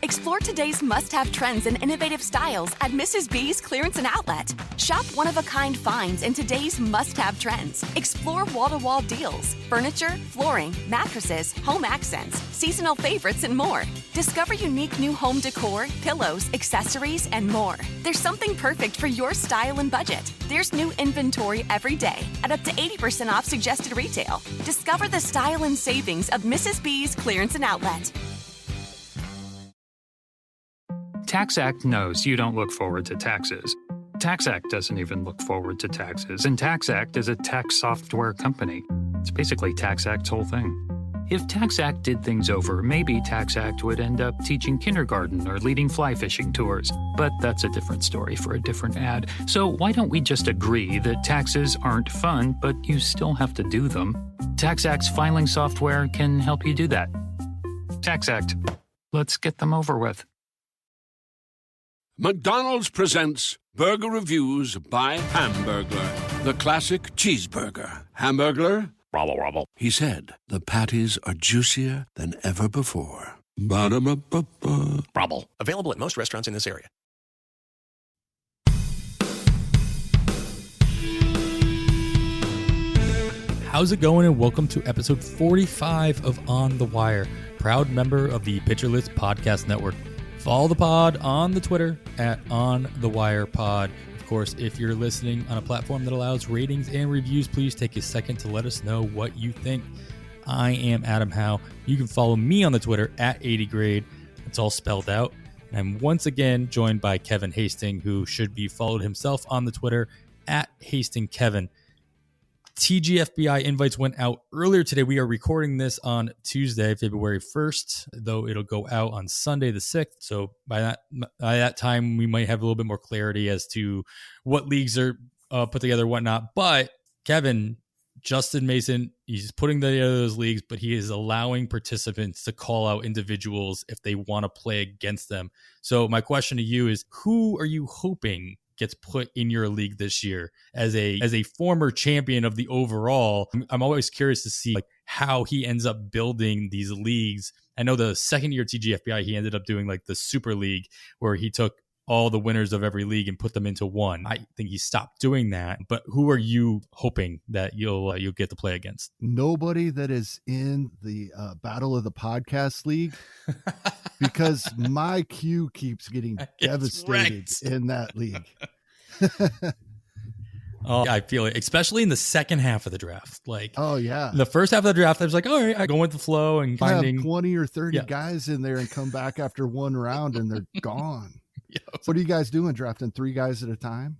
Explore today's must-have trends and innovative styles at Mrs. B's Clearance and Outlet. Shop one-of-a-kind finds in today's must-have trends. Explore wall-to-wall deals, furniture, flooring, mattresses, home accents, seasonal favorites, and more. Discover unique new home decor, pillows, accessories, and more. There's something perfect for your style and budget. There's new inventory every day at up to 80% off suggested retail. Discover the style and savings of Mrs. B's Clearance and Outlet. TaxAct knows you don't look forward to taxes. TaxAct doesn't even look forward to taxes, and TaxAct is a tax software company. It's basically TaxAct's whole thing. If TaxAct did things over, maybe TaxAct would end up teaching kindergarten or leading fly fishing tours. But that's a different story for a different ad. So why don't we just agree that taxes aren't fun, but you still have to do them? TaxAct's filing software can help you do that. TaxAct. Let's get them over with. McDonald's presents Burger Reviews by Hamburglar, the classic cheeseburger. Hamburglar? Robble, robble. He said, the patties are juicier than ever before. Ba-da-ba-ba-ba. Robble. Available at most restaurants in this area. How's it going, and welcome to episode 45 of On the Wire, proud member of the Pitcher List Podcast Network. Follow the pod on the Twitter at OnTheWirePod. Of course, if you're listening on a platform that allows ratings and reviews, please take a second to let us know what you think. I am Adam Howe. You can follow me on the Twitter at 80grade. It's all spelled out. And I'm once again joined by Kevin Hastings, who should be followed himself on the Twitter at HastingsKevin. TGFBI invites went out earlier today. We are recording this on Tuesday, February 1st, though it'll go out on Sunday the 6th. So by that time, we might have a little bit more clarity as to what leagues are put together and whatnot. But Kevin, Justin Mason, he's putting together those leagues, but he is allowing participants to call out individuals if they want to play against them. So my question to you is, who are you hoping gets put in your league this year as a former champion of the overall? I'm always curious to see how he ends up building these leagues. I know the second year TGFBI, he ended up doing the Super League where he took all the winners of every league and put them into one. I think he stopped doing that. But who are you hoping that you'll get to play against? Nobody that is in the Battle of the Podcast League, because my queue keeps getting devastated in that league. Oh, I feel it, especially in the second half of the draft. Oh yeah, the first half of the draft, I was like, all right, I go with the flow and finding have 20 or 30 guys in there and come back after one round and they're gone. Yep. What are you guys doing? Drafting 3 guys at a time?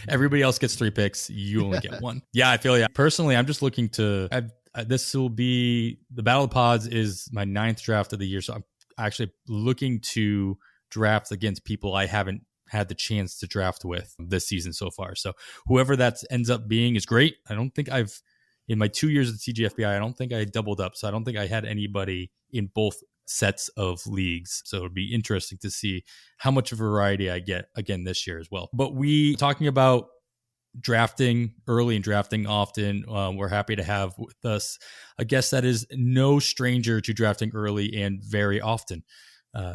Everybody else gets 3 picks. You only get 1. Yeah, I feel it. Personally, I'm just looking to. This will be the Battle of Pods is my 9th draft of the year, so I'm actually looking to draft against people I haven't had the chance to draft with this season so far. So whoever that ends up being is great. I don't think in my 2 years at TGFBI, I don't think I doubled up. So I don't think I had anybody in both sets of leagues. So it'll be interesting to see how much variety I get again this year as well. But we talking about drafting early and drafting often. We're happy to have with us a guest that is no stranger to drafting early and very often.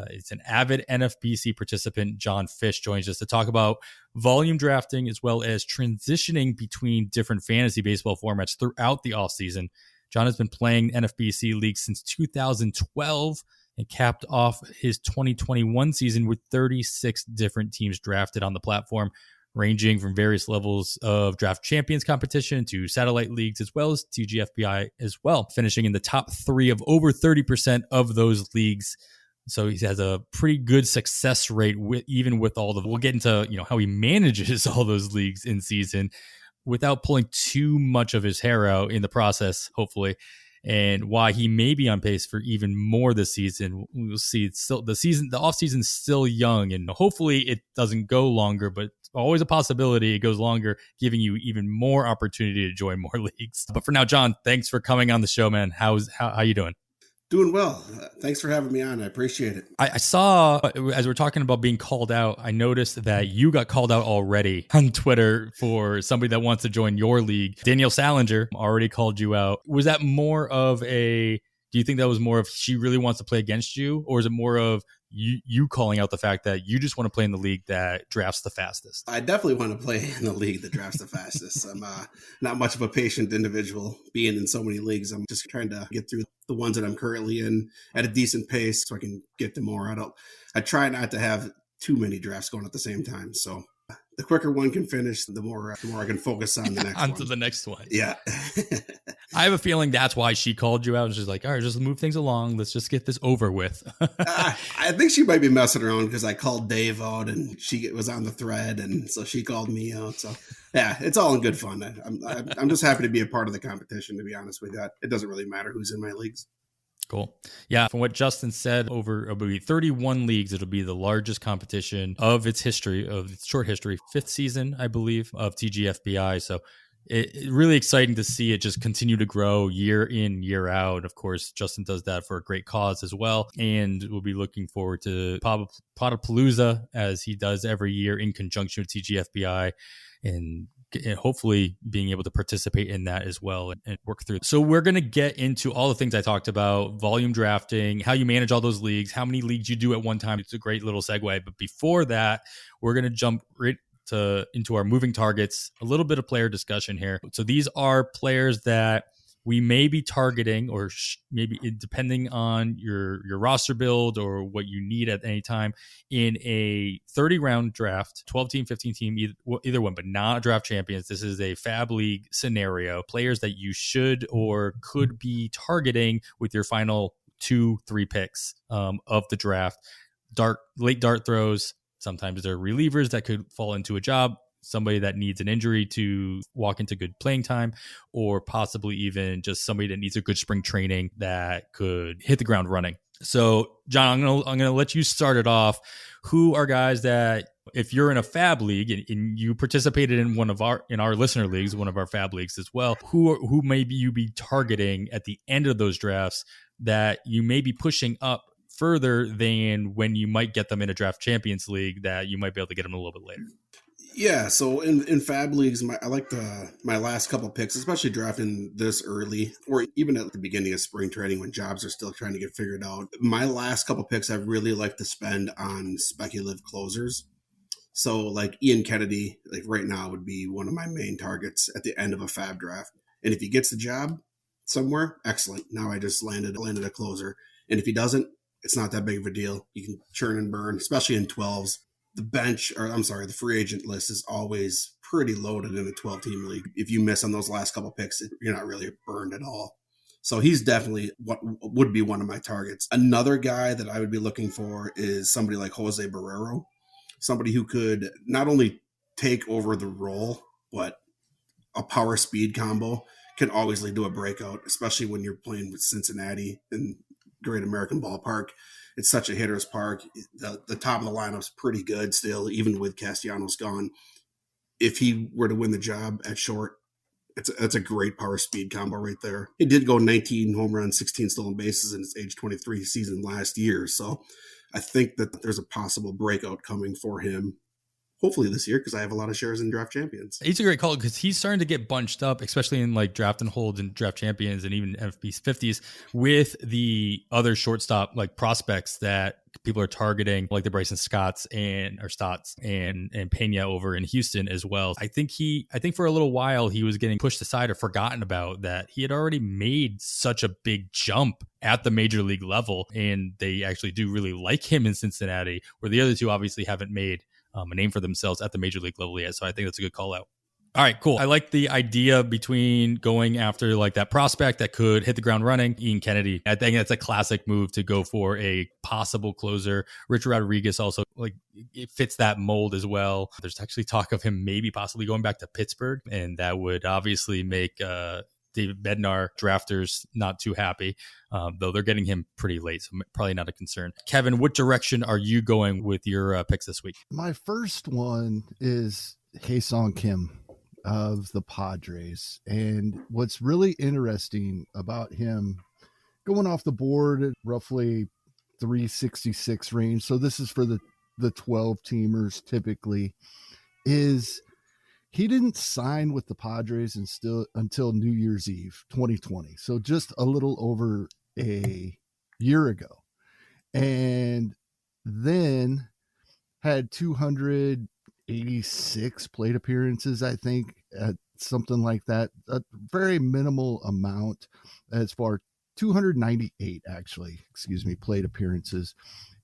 It's an avid NFBC participant. John Fish joins us to talk about volume drafting as well as transitioning between different fantasy baseball formats throughout the offseason. John has been playing NFBC leagues since 2012 and capped off his 2021 season with 36 different teams drafted on the platform, ranging from various levels of draft champions competition to satellite leagues, as well as TGFBI as well, finishing in the top 3 of over 30% of those leagues. So he has a pretty good success rate even with all the, we'll get into, how he manages all those leagues in season without pulling too much of his hair out in the process, hopefully, and why he may be on pace for even more this season. We'll see. It's still the off season's still young, and hopefully it doesn't go longer, but always a possibility it goes longer, giving you even more opportunity to join more leagues. But for now, John, thanks for coming on the show, man. How you doing? Doing well. Thanks for having me on. I appreciate it. I saw, as we're talking about being called out, I noticed that you got called out already on Twitter for somebody that wants to join your league. Daniel Salinger already called you out. Was that more of a Do you think that was more of she really wants to play against you, or is it more of you calling out the fact that you just want to play in the league that drafts the fastest? I definitely want to play in the league that drafts the fastest. I'm not much of a patient individual being in so many leagues. I'm just trying to get through the ones that I'm currently in at a decent pace so I can get to more. I try not to have too many drafts going at the same time. So the quicker one can finish, the more I can focus on the next one. Onto the next one. Yeah. I have a feeling that's why she called you out. And she's like, all right, just move things along. Let's just get this over with. I think she might be messing around because I called Dave out and she was on the thread. And so she called me out. So yeah, it's all in good fun. I'm just happy to be a part of the competition, to be honest with you. It doesn't really matter who's in my leagues. Cool. Yeah. From what Justin said, over it'll be 31 leagues. It'll be the largest competition of its history, of its short history, 5th season, I believe, of TGFBI. So it's really exciting to see it just continue to grow year in, year out. Of course, Justin does that for a great cause as well. And we'll be looking forward to Potapalooza, as he does every year in conjunction with TGFBI, and hopefully being able to participate in that as well and work through. So we're going to get into all the things I talked about: volume drafting, how you manage all those leagues, how many leagues you do at one time. It's a great little segue. But before that, we're going to jump right into our moving targets, a little bit of player discussion here. So these are players that we may be targeting, or maybe depending on your roster build or what you need at any time, in a 30-round draft, 12-team, 15-team, either one, but not draft champions. This is a fab league scenario. Players that you should or could be targeting with your final 2-3 picks of the draft. Late dart throws. Sometimes they're relievers that could fall into a job, somebody that needs an injury to walk into good playing time, or possibly even just somebody that needs a good spring training that could hit the ground running. So, John, I'm gonna let you start it off. Who are guys that, if you're in a fab league and you participated in our listener leagues, one of our fab leagues as well, who maybe you be targeting at the end of those drafts that you may be pushing up further than when you might get them in a draft champions league, that you might be able to get them a little bit later? Yeah, so in fab leagues, I like my last couple picks, especially drafting this early, or even at the beginning of spring training when jobs are still trying to get figured out. My last couple picks, I really like to spend on speculative closers. So like Ian Kennedy, like right now, would be one of my main targets at the end of a fab draft. And if he gets the job somewhere, excellent. Now I just landed a closer. And if he doesn't, it's not that big of a deal. You can churn and burn, especially in 12s. The free agent list is always pretty loaded in a 12-team league. If you miss on those last couple picks, you're not really burned at all. So he's definitely what would be one of my targets. Another guy that I would be looking for is somebody like José Barrero, somebody who could not only take over the role, but a power speed combo can always lead to a breakout, especially when you're playing with Cincinnati and Great American Ballpark. It's such a hitter's park. The top of the lineup's pretty good still, even with Castellanos gone. If he were to win the job at short, that's a great power speed combo right there. He did go 19 home runs, 16 stolen bases in his age 23 season last year. So I think that there's a possible breakout coming for him, hopefully this year, because I have a lot of shares in draft champions. He's a great call because he's starting to get bunched up, especially in like draft and holds and draft champions and even FB's 50s, with the other shortstop like prospects that people are targeting, like the Bryson Stotts and Pena over in Houston as well. I think for a little while he was getting pushed aside or forgotten about, that he had already made such a big jump at the major league level, and they actually do really like him in Cincinnati, where the other two obviously haven't made a name for themselves at the major league level yet. So I think that's a good call out. All right, cool. I like the idea between going after like that prospect that could hit the ground running, Ian Kennedy. I think that's a classic move to go for a possible closer. Richard Rodriguez also, like, it fits that mold as well. There's actually talk of him maybe possibly going back to Pittsburgh, and that would obviously make David Bednar drafters not too happy, though they're getting him pretty late, so probably not a concern. Kevin, what direction are you going with your picks this week? My first one is Ha-seong Kim of the Padres. And what's really interesting about him, going off the board at roughly 366 range, so this is for the 12-teamers typically, is he didn't sign with the Padres until New Year's Eve 2020. So just a little over a year ago, and then had 286 plate appearances, I think, at something like that. A very minimal amount as far 298 actually, plate appearances,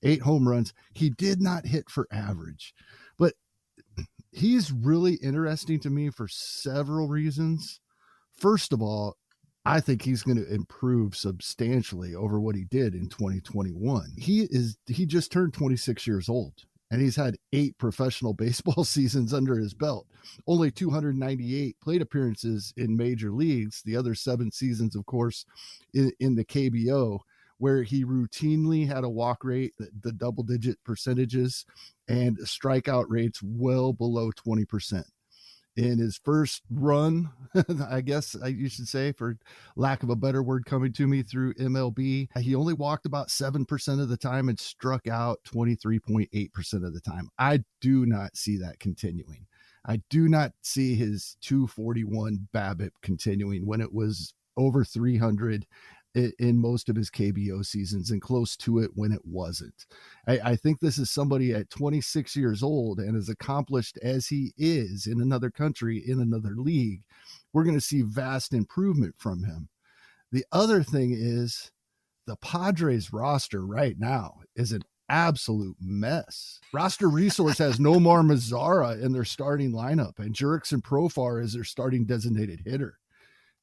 8 home runs. He did not hit for average, but he's really interesting to me for several reasons. First of all, I think he's going to improve substantially over what he did in 2021. He just turned 26 years old, and he's had 8 professional baseball seasons under his belt. Only 298 plate appearances in major leagues. The other 7 seasons, of course, in the KBO, where he routinely had a walk rate, the double-digit percentages, and strikeout rates well below 20%. In his first run, I guess you should say, for lack of a better word coming to me, through MLB, he only walked about 7% of the time and struck out 23.8% of the time. I do not see that continuing. I do not see his 241 BABIP continuing when it was over 300 in most of his KBO seasons and close to it when it wasn't. I think this is somebody at 26 years old and as accomplished as he is in another country, in another league, we're going to see vast improvement from him. The other thing is the Padres roster right now is an absolute mess. Roster Resource has Nomar Mazara in their starting lineup, and Jurickson Profar is their starting designated hitter.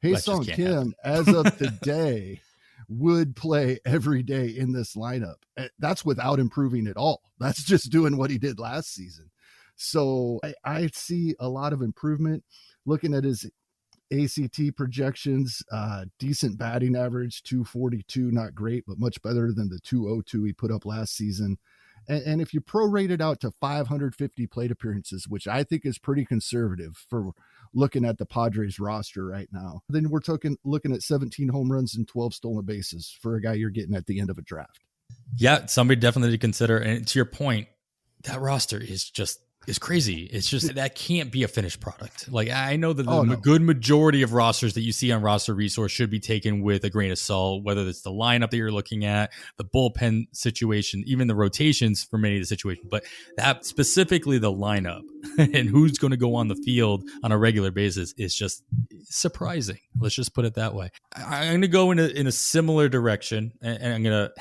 Ha-seong Kim, as of today, would play every day in this lineup. That's without improving at all. That's just doing what he did last season. So I see a lot of improvement. Looking at his ACT projections, decent batting average, 242, not great, but much better than the 202 he put up last season. And if you prorate it out to 550 plate appearances, which I think is pretty conservative for looking at the Padres roster right now, then we're looking at 17 home runs and 12 stolen bases for a guy you're getting at the end of a draft. Yeah, somebody definitely to consider. And to your point, that roster is crazy. It's just that can't be a finished product. Like, I know that the good majority of rosters that you see on Roster Resource should be taken with a grain of salt, whether it's the lineup that you're looking at, the bullpen situation, even the rotations for many of the situations, but that specifically the lineup and who's going to go on the field on a regular basis is just surprising. Let's just put it that way. I'm going to go in a similar direction, and I'm going to...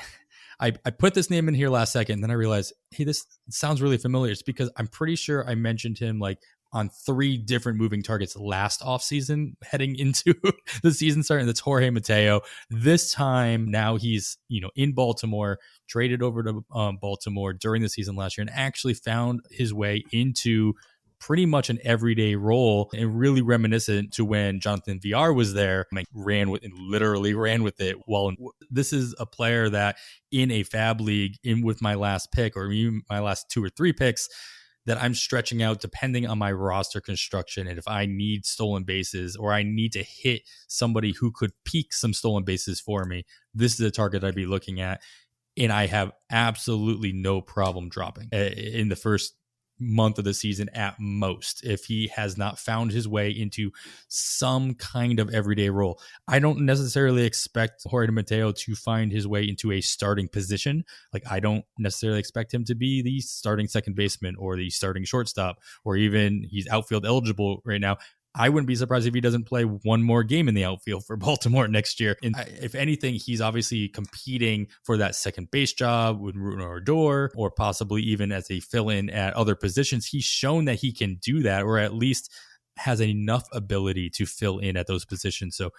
I put this name in here last second, and then I realized, hey, this sounds really familiar. It's because I'm pretty sure I mentioned him like on 3 different moving targets last offseason heading into the season starting. That's Jorge Mateo. This time now he's, in Baltimore, traded over to Baltimore during the season last year and actually found his way into pretty much an everyday role, and really reminiscent to when Jonathan VR was there, literally ran with it. This is a player that in a fab league with my last pick, or even my last 2 or 3 picks, that I'm stretching out depending on my roster construction. And if I need stolen bases or I need to hit somebody who could peak some stolen bases for me, this is a target I'd be looking at. And I have absolutely no problem dropping in the first month of the season at most, if he has not found his way into some kind of everyday role. I don't necessarily expect Jorge Mateo to find his way into a starting position. Like, I don't necessarily expect him to be the starting second baseman or the starting shortstop, or even he's outfield eligible right now. I wouldn't be surprised if he doesn't play one more game in the outfield for Baltimore next year. And if anything, he's obviously competing for that second base job with Ruben Odor, or possibly even as a fill-in at other positions. He's shown that he can do that, or at least has enough ability to fill in at those positions. So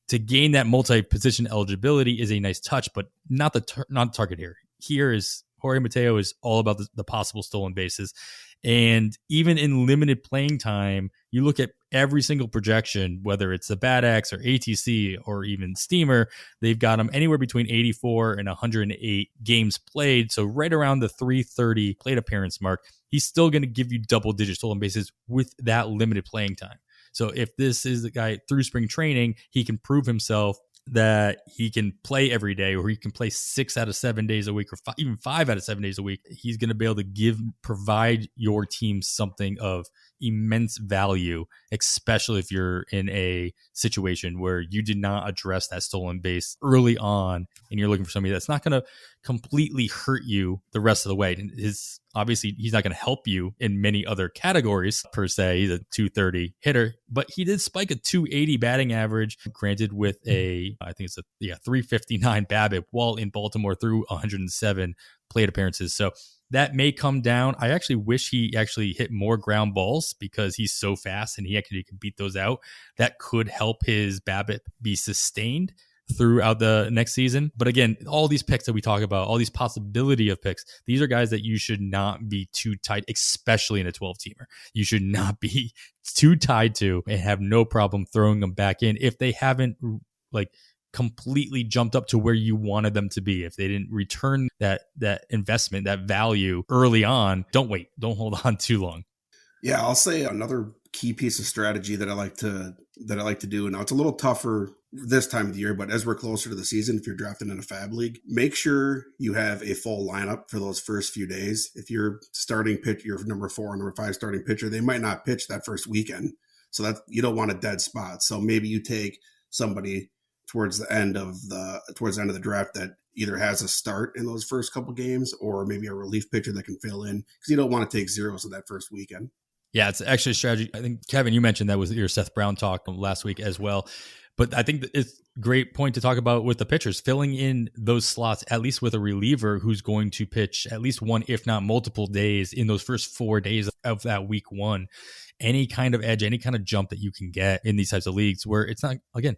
to gain that multi-position eligibility is a nice touch, but not the target here. Here is Jorge Mateo is all about the possible stolen bases. And even in limited playing time, you look at every single projection, whether it's the BADX or ATC or even Steamer, they've got him anywhere between 84 and 108 games played. So right around the 330 plate appearance mark, he's still going to give you double-digit stolen bases with that limited playing time. So if this is the guy through spring training, he can prove himself that he can play every day, or he can play 6 out of 7 days a week, or even 5 out of 7 days a week, he's going to be able to provide your team something of immense value, especially if you're in a situation where you did not address that stolen base early on and you're looking for somebody that's not going to completely hurt you the rest of the way. And obviously he's not going to help you in many other categories per se. He's a 230 hitter, but he did spike a 280 batting average, granted with I think it's a 359 BABIP while in Baltimore through 107 plate appearances. So that may come down. I actually wish he actually hit more ground balls because he's so fast and he actually can beat those out. That could help his BABIP be sustained throughout the next season. But again, all these picks that we talk about, all these possibility of picks, these are guys that you should not be too tight, especially in a 12-teamer. You should not be too tied to and have no problem throwing them back in if they haven't completely jumped up to where you wanted them to be. If they didn't return that investment, that value early on, don't wait. Don't hold on too long. Yeah, I'll say another key piece of strategy that I like to do. Now it's a little tougher this time of the year, but as we're closer to the season, if you're drafting in a fab league, make sure you have a full lineup for those first few days. If you're starting pitch, your number 4 and number 5 starting pitcher, they might not pitch that first weekend. So that you don't want a dead spot. So maybe you take somebody towards the end of the draft that either has a start in those first couple games, or maybe a relief pitcher that can fill in, because you don't want to take zeros in that first weekend. Yeah, it's actually a strategy. I think, Kevin, you mentioned that was your Seth Brown talk last week as well. But I think it's a great point to talk about with the pitchers, filling in those slots, at least with a reliever who's going to pitch at least one, if not multiple days in those first 4 days of that week one. Any kind of edge, any kind of jump that you can get in these types of leagues where it's not going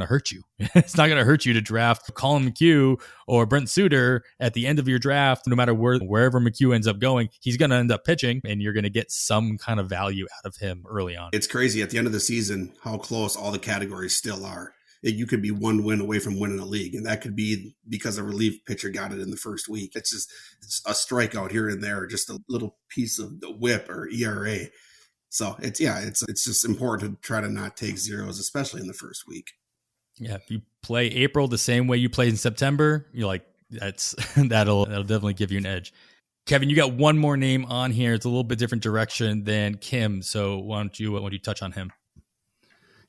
to hurt you. It's not going to hurt you to draft Colin McHugh or Brent Suter at the end of your draft. No matter wherever McHugh ends up going, he's going to end up pitching, and you're going to get some kind of value out of him early on. It's crazy at the end of the season how close all the categories still are. You could be one win away from winning a league, and that could be because a relief pitcher got it in the first week. It's a strikeout here and there, just a little piece of the whip or ERA. So it's just important to try to not take zeros, especially in the first week. Yeah, if you play April the same way you played in September, you're like, that'll definitely give you an edge. Kevin, you got one more name on here. It's a little bit different direction than Kim. So why don't you touch on him?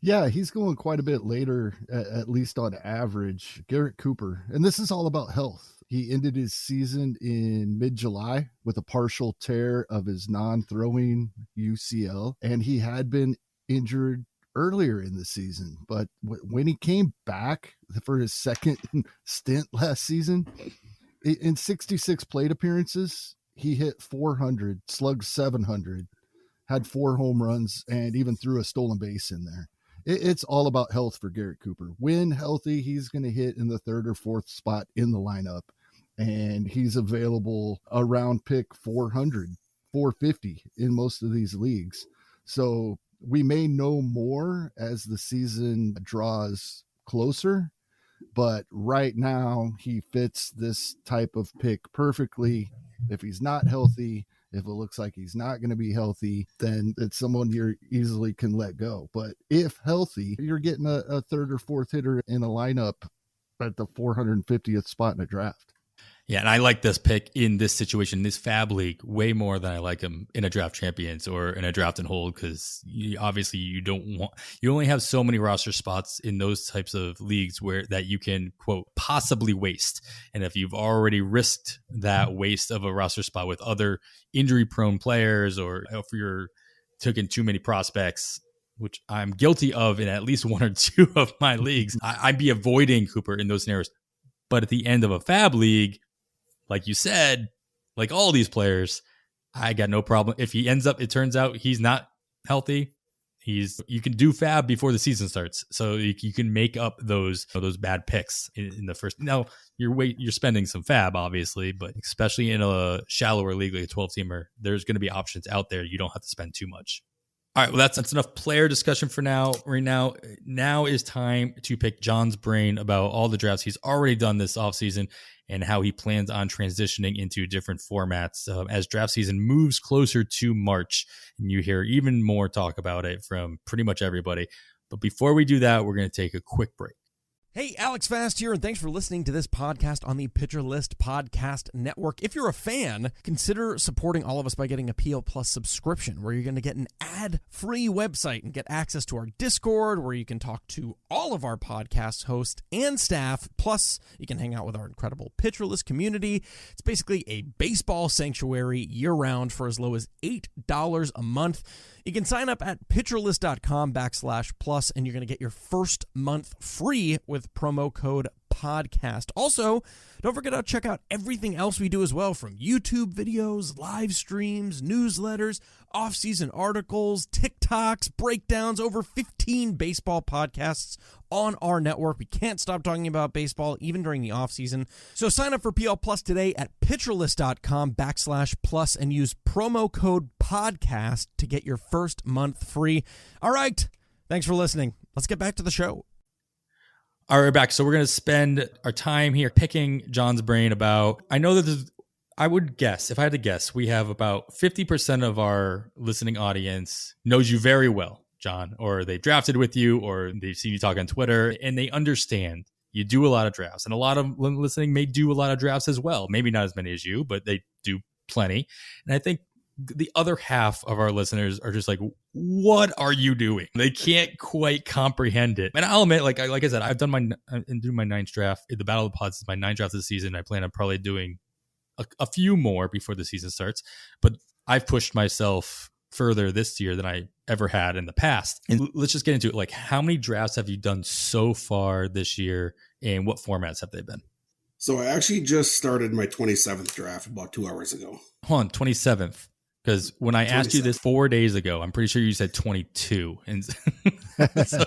Yeah, he's going quite a bit later, at least on average. Garrett Cooper. And this is all about health. He ended his season in mid-July with a partial tear of his non-throwing UCL. And he had been injured earlier in the season, but when he came back for his second stint last season, in 66 plate appearances, he hit 400, slugged 700, had 4 home runs, and even threw a stolen base in there. It's all about health for Garrett Cooper. When healthy, he's going to hit in the 3rd or 4th spot in the lineup, and he's available around pick 400, 450 in most of these leagues. So we may know more as the season draws closer, but right now he fits this type of pick perfectly. If he's not healthy, if it looks like he's not going to be healthy, then it's someone you easily can let go. But if healthy, you're getting a 3rd or 4th hitter in a lineup at the 450th spot in a draft. Yeah, and I like this pick in this situation, this fab league, way more than I like him in a draft champions or in a draft and hold, because you only have so many roster spots in those types of leagues that you can, quote, possibly waste. And if you've already risked that waste of a roster spot with other injury prone players, or if you're taking too many prospects, which I'm guilty of in at least 1 or 2 of my leagues, I'd be avoiding Cooper in those scenarios. But at the end of a fab league, like you said, like all these players, I got no problem. If it turns out he's not healthy, you can do fab before the season starts. So you can make up those bad picks in the first. Now you're spending some fab, obviously, but especially in a shallower league like a 12-teamer, there's going to be options out there. You don't have to spend too much. All right, well, that's enough player discussion for now. Right now is time to pick John's brain about all the drafts he's already done this offseason and how he plans on transitioning into different formats as draft season moves closer to March. And you hear even more talk about it from pretty much everybody. But before we do that, we're going to take a quick break. Hey, Alex Fast here, and thanks for listening to this podcast on the Pitcher List Podcast Network. If you're a fan, consider supporting all of us by getting a PL Plus subscription, where you're going to get an ad-free website and get access to our Discord, where you can talk to all of our podcast hosts and staff. Plus, you can hang out with our incredible Pitcher List community. It's basically a baseball sanctuary year-round for as low as $8 a month. You can sign up at pitcherlist.com/plus, and you're going to get your first month free with promo code podcast. Also, don't forget to check out everything else we do as well, from YouTube videos, live streams, newsletters, off-season articles, TikToks, breakdowns, over 15 baseball podcasts on our network. We can't stop talking about baseball even during the off-season. So sign up for PL Plus today at pitcherlist.com/plus and use promo code podcast to get your first month free. All right. Thanks for listening. Let's get back to the show. All right, we're back. So we're going to spend our time here picking John's brain about, I know that I would guess, if I had to guess, we have about 50% of our listening audience knows you very well, John, or they drafted with you, or they've seen you talk on Twitter, and they understand you do a lot of drafts. And a lot of them listening may do a lot of drafts as well. Maybe not as many as you, but they do plenty. And I think the other half of our listeners are just like, what are you doing? They can't quite comprehend it. And I'll admit, like I said, I'm doing my ninth draft. The Battle of the Pods is my ninth draft of the season. I plan on probably doing a few more before the season starts, but I've pushed myself further this year than I ever had in the past. And let's just get into it. Like, how many drafts have you done so far this year, and what formats have they been? So I actually just started my 27th draft about 2 hours ago. Hold on, 27th. Because when I asked you this 4 days ago, I'm pretty sure you said 22. And so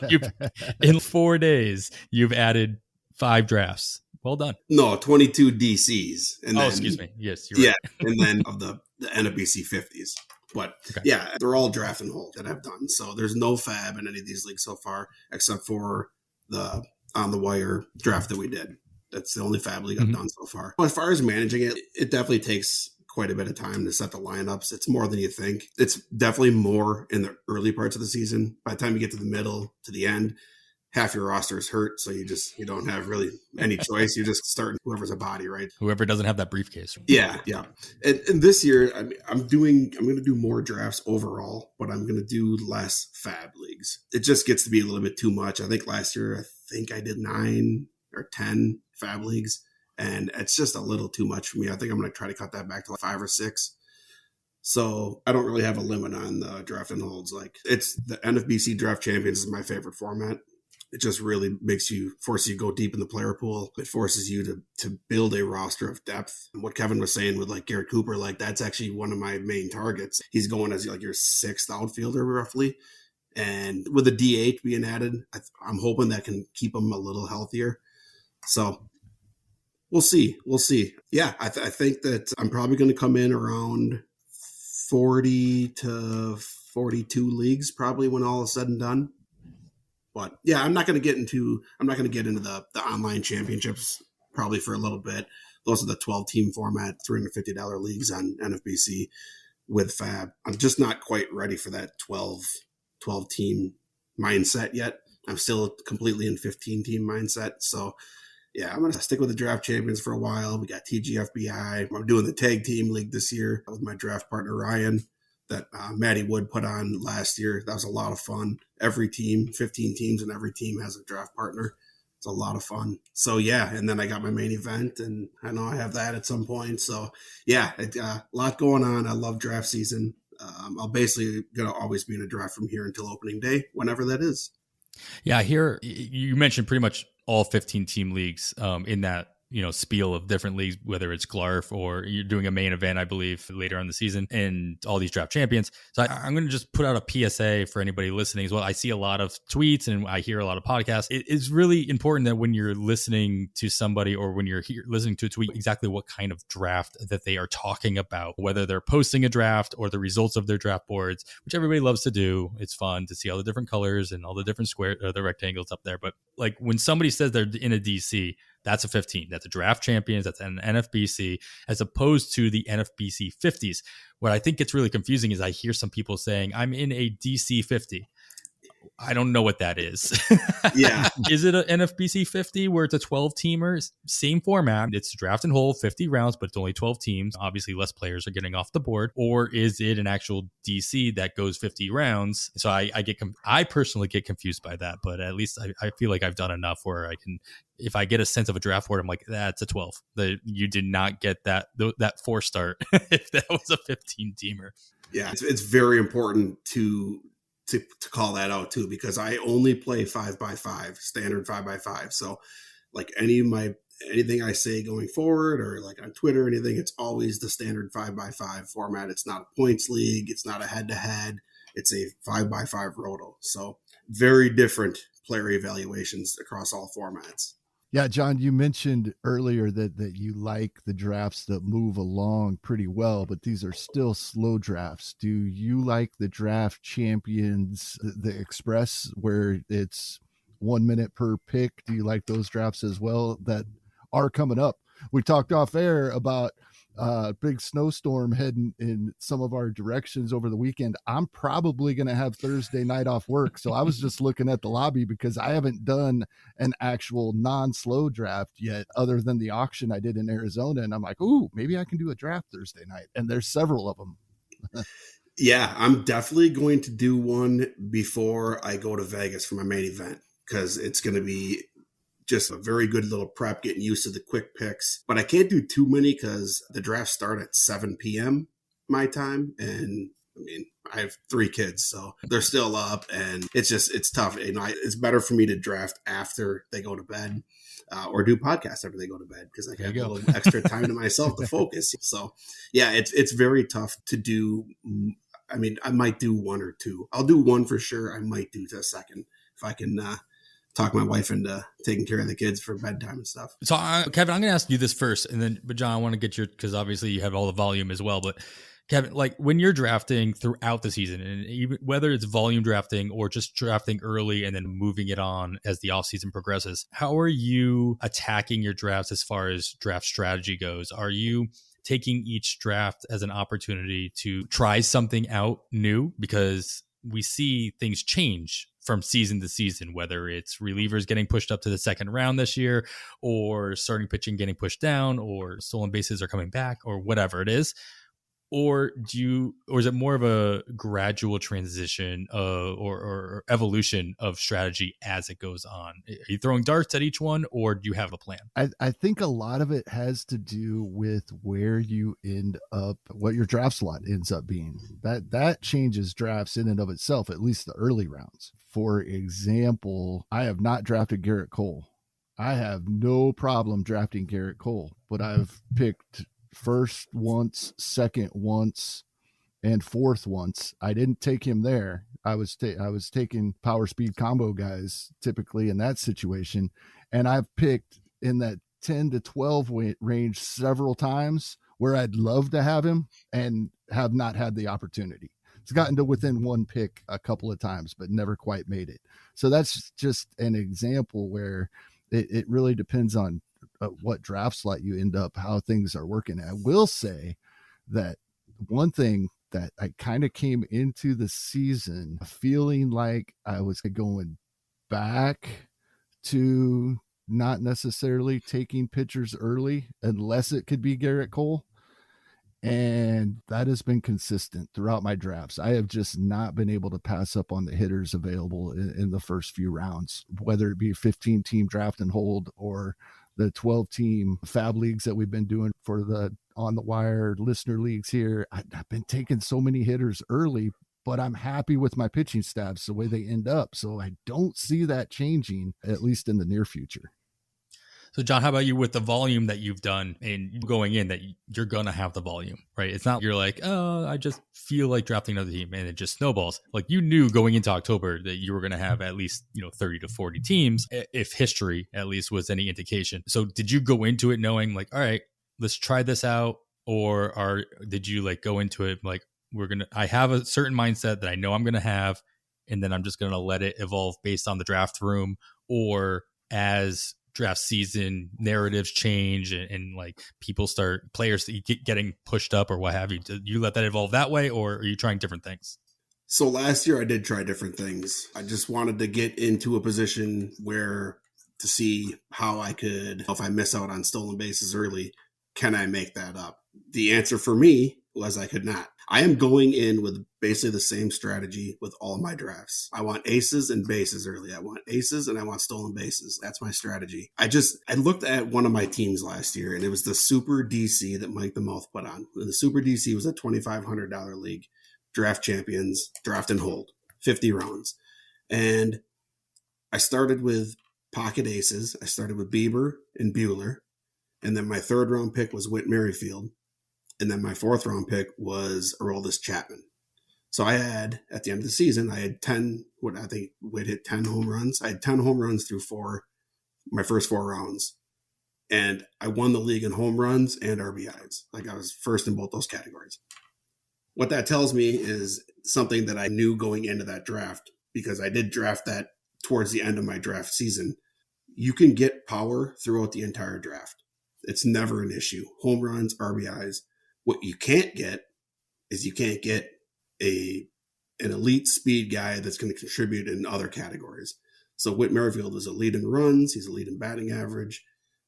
in 4 days, you've added 5 drafts. Well done. No, 22 DCs. And excuse me. Yes, you're right. And then of the NFBC 50s. But yeah, they're all draft and hold that I've done. So there's no fab in any of these leagues so far, except for the on the wire draft that we did. That's the only fab league I've done so far. As far as managing it, it definitely takes quite a bit of time to set the lineups. It's more than you think. It's definitely more in the early parts of the season. By the time you get to the middle, to the end, half your roster is hurt. So you don't have really any choice. You're just starting whoever's a body, right? Whoever doesn't have that briefcase. Yeah. And this year, I'm going to do more drafts overall, but I'm going to do less fab leagues. It just gets to be a little bit too much. I think last year, I did 9 or 10 fab leagues. And it's just a little too much for me. I think I'm going to try to cut that back to like 5 or 6. So I don't really have a limit on the draft and holds. Like, it's the NFBC Draft Champions is my favorite format. It just really forces you to go deep in the player pool. It forces you to build a roster of depth. And what Kevin was saying with like Garrett Cooper, like that's actually one of my main targets. He's going as like your 6th outfielder roughly. And with the DH being added, I'm hoping that can keep him a little healthier. So We'll see. Yeah, I think that I'm probably going to come in around 40 to 42 leagues probably when all is said and done. But yeah, I'm not going to get into the online championships probably for a little bit. Those are the 12-team format, $350 leagues on NFBC with fab. I'm just not quite ready for that 12-team mindset yet. I'm still completely in 15-team mindset. So yeah, I'm going to stick with the draft champions for a while. We got TGFBI. I'm doing the tag team league this year with my draft partner, Ryan, that Matty Wood put on last year. That was a lot of fun. Every team, 15 teams, and every team has a draft partner. It's a lot of fun. So yeah, and then I got my main event, and I know I have that at some point. So yeah, a lot going on. I love draft season. I'll basically going to always be in a draft from here until opening day, whenever that is. Yeah, here you mentioned pretty much all 15 team leagues in that spiel of different leagues, whether it's GLARF or you're doing a main event, I believe, later on in the season, and all these draft champions. So I'm going to just put out a PSA for anybody listening as well. I see a lot of tweets and I hear a lot of podcasts. It is really important that when you're listening to somebody or when you're listening to a tweet, exactly what kind of draft that they are talking about, whether they're posting a draft or the results of their draft boards, which everybody loves to do. It's fun to see all the different colors and all the different the rectangles up there. But like when somebody says they're in a DC, that's a 15. That's a draft champions. That's an NFBC, as opposed to the NFBC 50s. What I think gets really confusing is I hear some people saying, I'm in a DC 50. I don't know what that is. Yeah. Is it an NFBC 50 where it's a 12-teamer? Same format. It's draft and hold, 50 rounds, but it's only 12 teams. Obviously, less players are getting off the board. Or is it an actual DC that goes 50 rounds? So I personally get confused by that, but at least I feel like I've done enough where I can, if I get a sense of a draft board, I'm like, that's a 12. You did not get that 4 start if that was a 15-teamer. Yeah, it's very important to call that out too, because I only play 5x5, standard 5x5. So like anything I say going forward or like on Twitter or anything, it's always the standard 5x5 format. It's not a points league. It's not a head-to-head. It's a 5x5 roto. So very different player evaluations across all formats. Yeah, John, you mentioned earlier that you like the drafts that move along pretty well, but these are still slow drafts. Do you like the draft champions, the express, where it's 1 minute per pick? Do you like those drafts as well that are coming up? We talked off air about big snowstorm heading in some of our directions over the weekend. I'm probably going to have Thursday night off work. So I was just looking at the lobby because I haven't done an actual non-slow draft yet other than the auction I did in Arizona. And I'm like, ooh, maybe I can do a draft Thursday night. And there's several of them. Yeah, I'm definitely going to do one before I go to Vegas for my main event, because it's going to be just a very good little prep, getting used to the quick picks. But I can't do too many because the drafts start at 7 p.m. my time. And I mean, I have 3 kids, so they're still up, and it's tough. It's better for me to draft after they go to bed, or do podcasts after they go to bed, because I have a little extra time to myself to focus. So yeah, it's very tough to do. I mean, I might do 1 or 2. I'll do 1 for sure. I might do a second if I can talk my wife into taking care of the kids for bedtime and stuff. So Kevin, I'm going to ask you this first, but John, I want to get your, because obviously you have all the volume as well, but Kevin, like when you're drafting throughout the season, and even whether it's volume drafting or just drafting early and then moving it on as the offseason progresses, how are you attacking your drafts as far as draft strategy goes? Are you taking each draft as an opportunity to try something out new? Because we see things change from season to season, whether it's relievers getting pushed up to the second round this year, or starting pitching getting pushed down, or stolen bases are coming back, or whatever it is. Or is it more of a gradual transition or evolution of strategy as it goes on? Are you throwing darts at each one, or do you have a plan? I think a lot of it has to do with where you end up, what your draft slot ends up being. That changes drafts in and of itself, at least the early rounds. For example, I have not drafted Garrett Cole. I have no problem drafting Garrett Cole, but I've picked first once, second once, and fourth once. I didn't take him there. I was taking power speed combo guys typically in that situation, and I've picked in that 10 to 12 range several times where I'd love to have him and have not had the opportunity. It's gotten to within 1 pick a couple of times, but never quite made it. So that's just an example where it really depends on what draft slot you end up, how things are working. I will say that one thing that I kind of came into the season feeling like I was going back to not necessarily taking pitchers early unless it could be Garrett Cole. And that has been consistent throughout my drafts. I have just not been able to pass up on the hitters available in the first few rounds, whether it be a 15-team draft and hold or the 12-team fab leagues that we've been doing for the on the wire listener leagues here. I've been taking so many hitters early, but I'm happy with my pitching staffs the way they end up. So I don't see that changing, at least in the near future. So John, how about you with the volume that you've done and going in that you're going to have the volume, right? It's not you're like, oh, I just feel like drafting another team and it just snowballs. Like you knew going into October that you were going to have at least, 30 to 40 teams, if history at least was any indication. So did you go into it knowing like, all right, let's try this out? Or did you like go into it like, I have a certain mindset that I know I'm going to have, and then I'm just going to let it evolve based on the draft room, or as draft season narratives change and like players getting pushed up or what have you, do you let that evolve that way, or are you trying different things? So last year I did try different things. I just wanted to get into a position where to see how I could, if I miss out on stolen bases early, can I make that up? The answer for me was I could not. I am going in with basically the same strategy with all my drafts. I want aces and bases early. I want aces and I want stolen bases. That's my strategy. I looked at one of my teams last year, and it was the Super DC that Mike the Mouth put on. The Super DC was a $2,500 league. Draft champions, draft and hold, 50 rounds. And I started with pocket aces. I started with Bieber and Bueller. And then my third round pick was Whit Merrifield. And then my fourth round pick was Aroldis Chapman. So I had, at the end of the season, I had 10, I think Whit hit 10 home runs. I had 10 home runs through my first 4 rounds. And I won the league in home runs and RBIs. Like, I was first in both those categories. What that tells me is something that I knew going into that draft, because I did draft that towards the end of my draft season. You can get power throughout the entire draft. It's never an issue. Home runs, RBIs. What you can't get is you can't get an elite speed guy that's going to contribute in other categories. So Whit Merrifield was a lead in runs. He's a lead in batting average.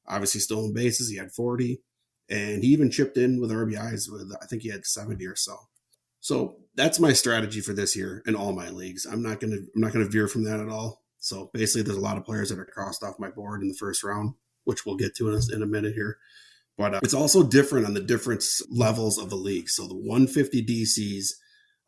Obviously stolen bases. He had 40. And he even chipped in with RBIs with, I think he had 70 or so. So that's my strategy for this year in all my leagues. I'm not going to veer from that at all. So basically there's a lot of players that are crossed off my board in the first round, which we'll get to in a minute here. But it's also different on the different levels of the league. So the 150 DCs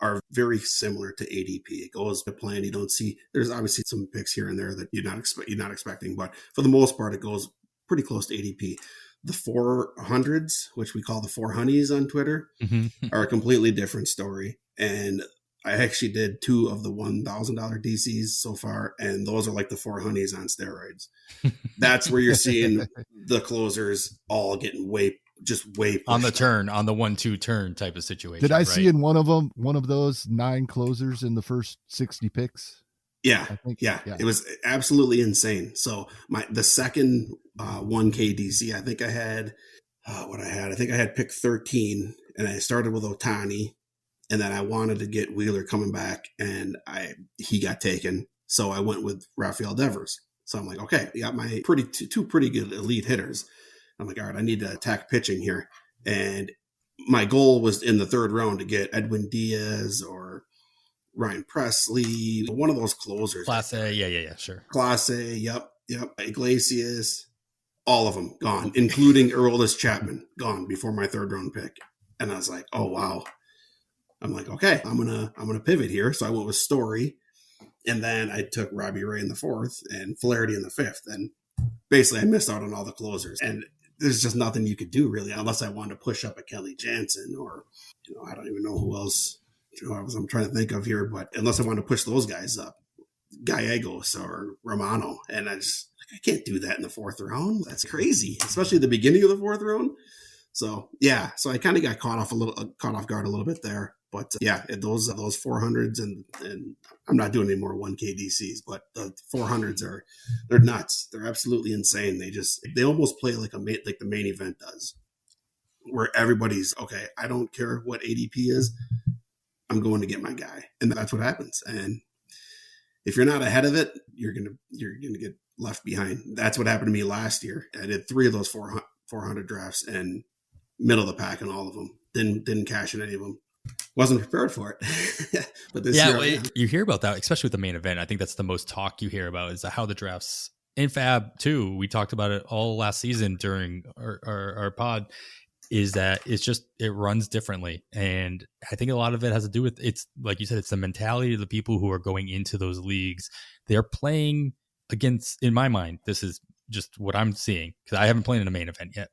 are very similar to ADP. It goes to plan. You don't see, there's obviously some picks here and there that you're not expecting, but for the most part, it goes pretty close to ADP. The 400s, which we call the 4 honeys on Twitter, are a completely different story. And I actually did 2 of the $1,000 DCs so far, and those are like the 4 honeys on steroids. That's where you're seeing the closers all getting way on the turn, on the 1-2 turn type of situation. Did I see in one of those 9 closers in the first 60 picks? Yeah, yeah, it was absolutely insane. So the second 1K DC, I think I had I think I had pick 13, and I started with Ohtani, and then I wanted to get Wheeler coming back, and he got taken, so I went with Rafael Devers. So I'm like, okay, we got my two pretty good elite hitters. I'm like, all right, I need to attack pitching here, and my goal was in the third round to get Edwin Diaz or Ryan Presley, one of those closers. Class A, yeah, sure. Class A, yep. Iglesias, all of them gone, including Aroldis Chapman, gone before my third round pick. And I was like, oh wow. I'm like, okay, I'm gonna pivot here. So I went with Story, and then I took Robbie Ray in the 4th and Flaherty in the 5th. And basically I missed out on all the closers. And there's just nothing you could do really, unless I wanted to push up a Kelly Jansen or, I don't even know who else I'm trying to think of here, but unless I want to push those guys up, Gallegos or Romano, and I can't do that in the 4th round. That's crazy, especially the beginning of the 4th round. So yeah, so I kind of got caught off guard a little bit there, but those 400s and I'm not doing any more 1K DCs, but the 400s they're nuts. They're absolutely insane. They almost play like the main event does, where everybody's okay. I don't care what ADP is. I'm going to get my guy. And that's what happens. And if you're not ahead of it, you're going to get left behind. That's what happened to me last year. I did 3 of those 400 drafts and middle of the pack in all of them. Didn't cash in any of them. Wasn't prepared for it. But this year, you hear about that, especially with the main event. I think that's the most talk you hear about, is how the drafts in Fab too. We talked about it all last season during our pod. Is that it runs differently. And I think a lot of it has to do with, it's like you said, it's the mentality of the people who are going into those leagues. They're playing against, in my mind, this is just what I'm seeing, because I haven't played in a main event yet,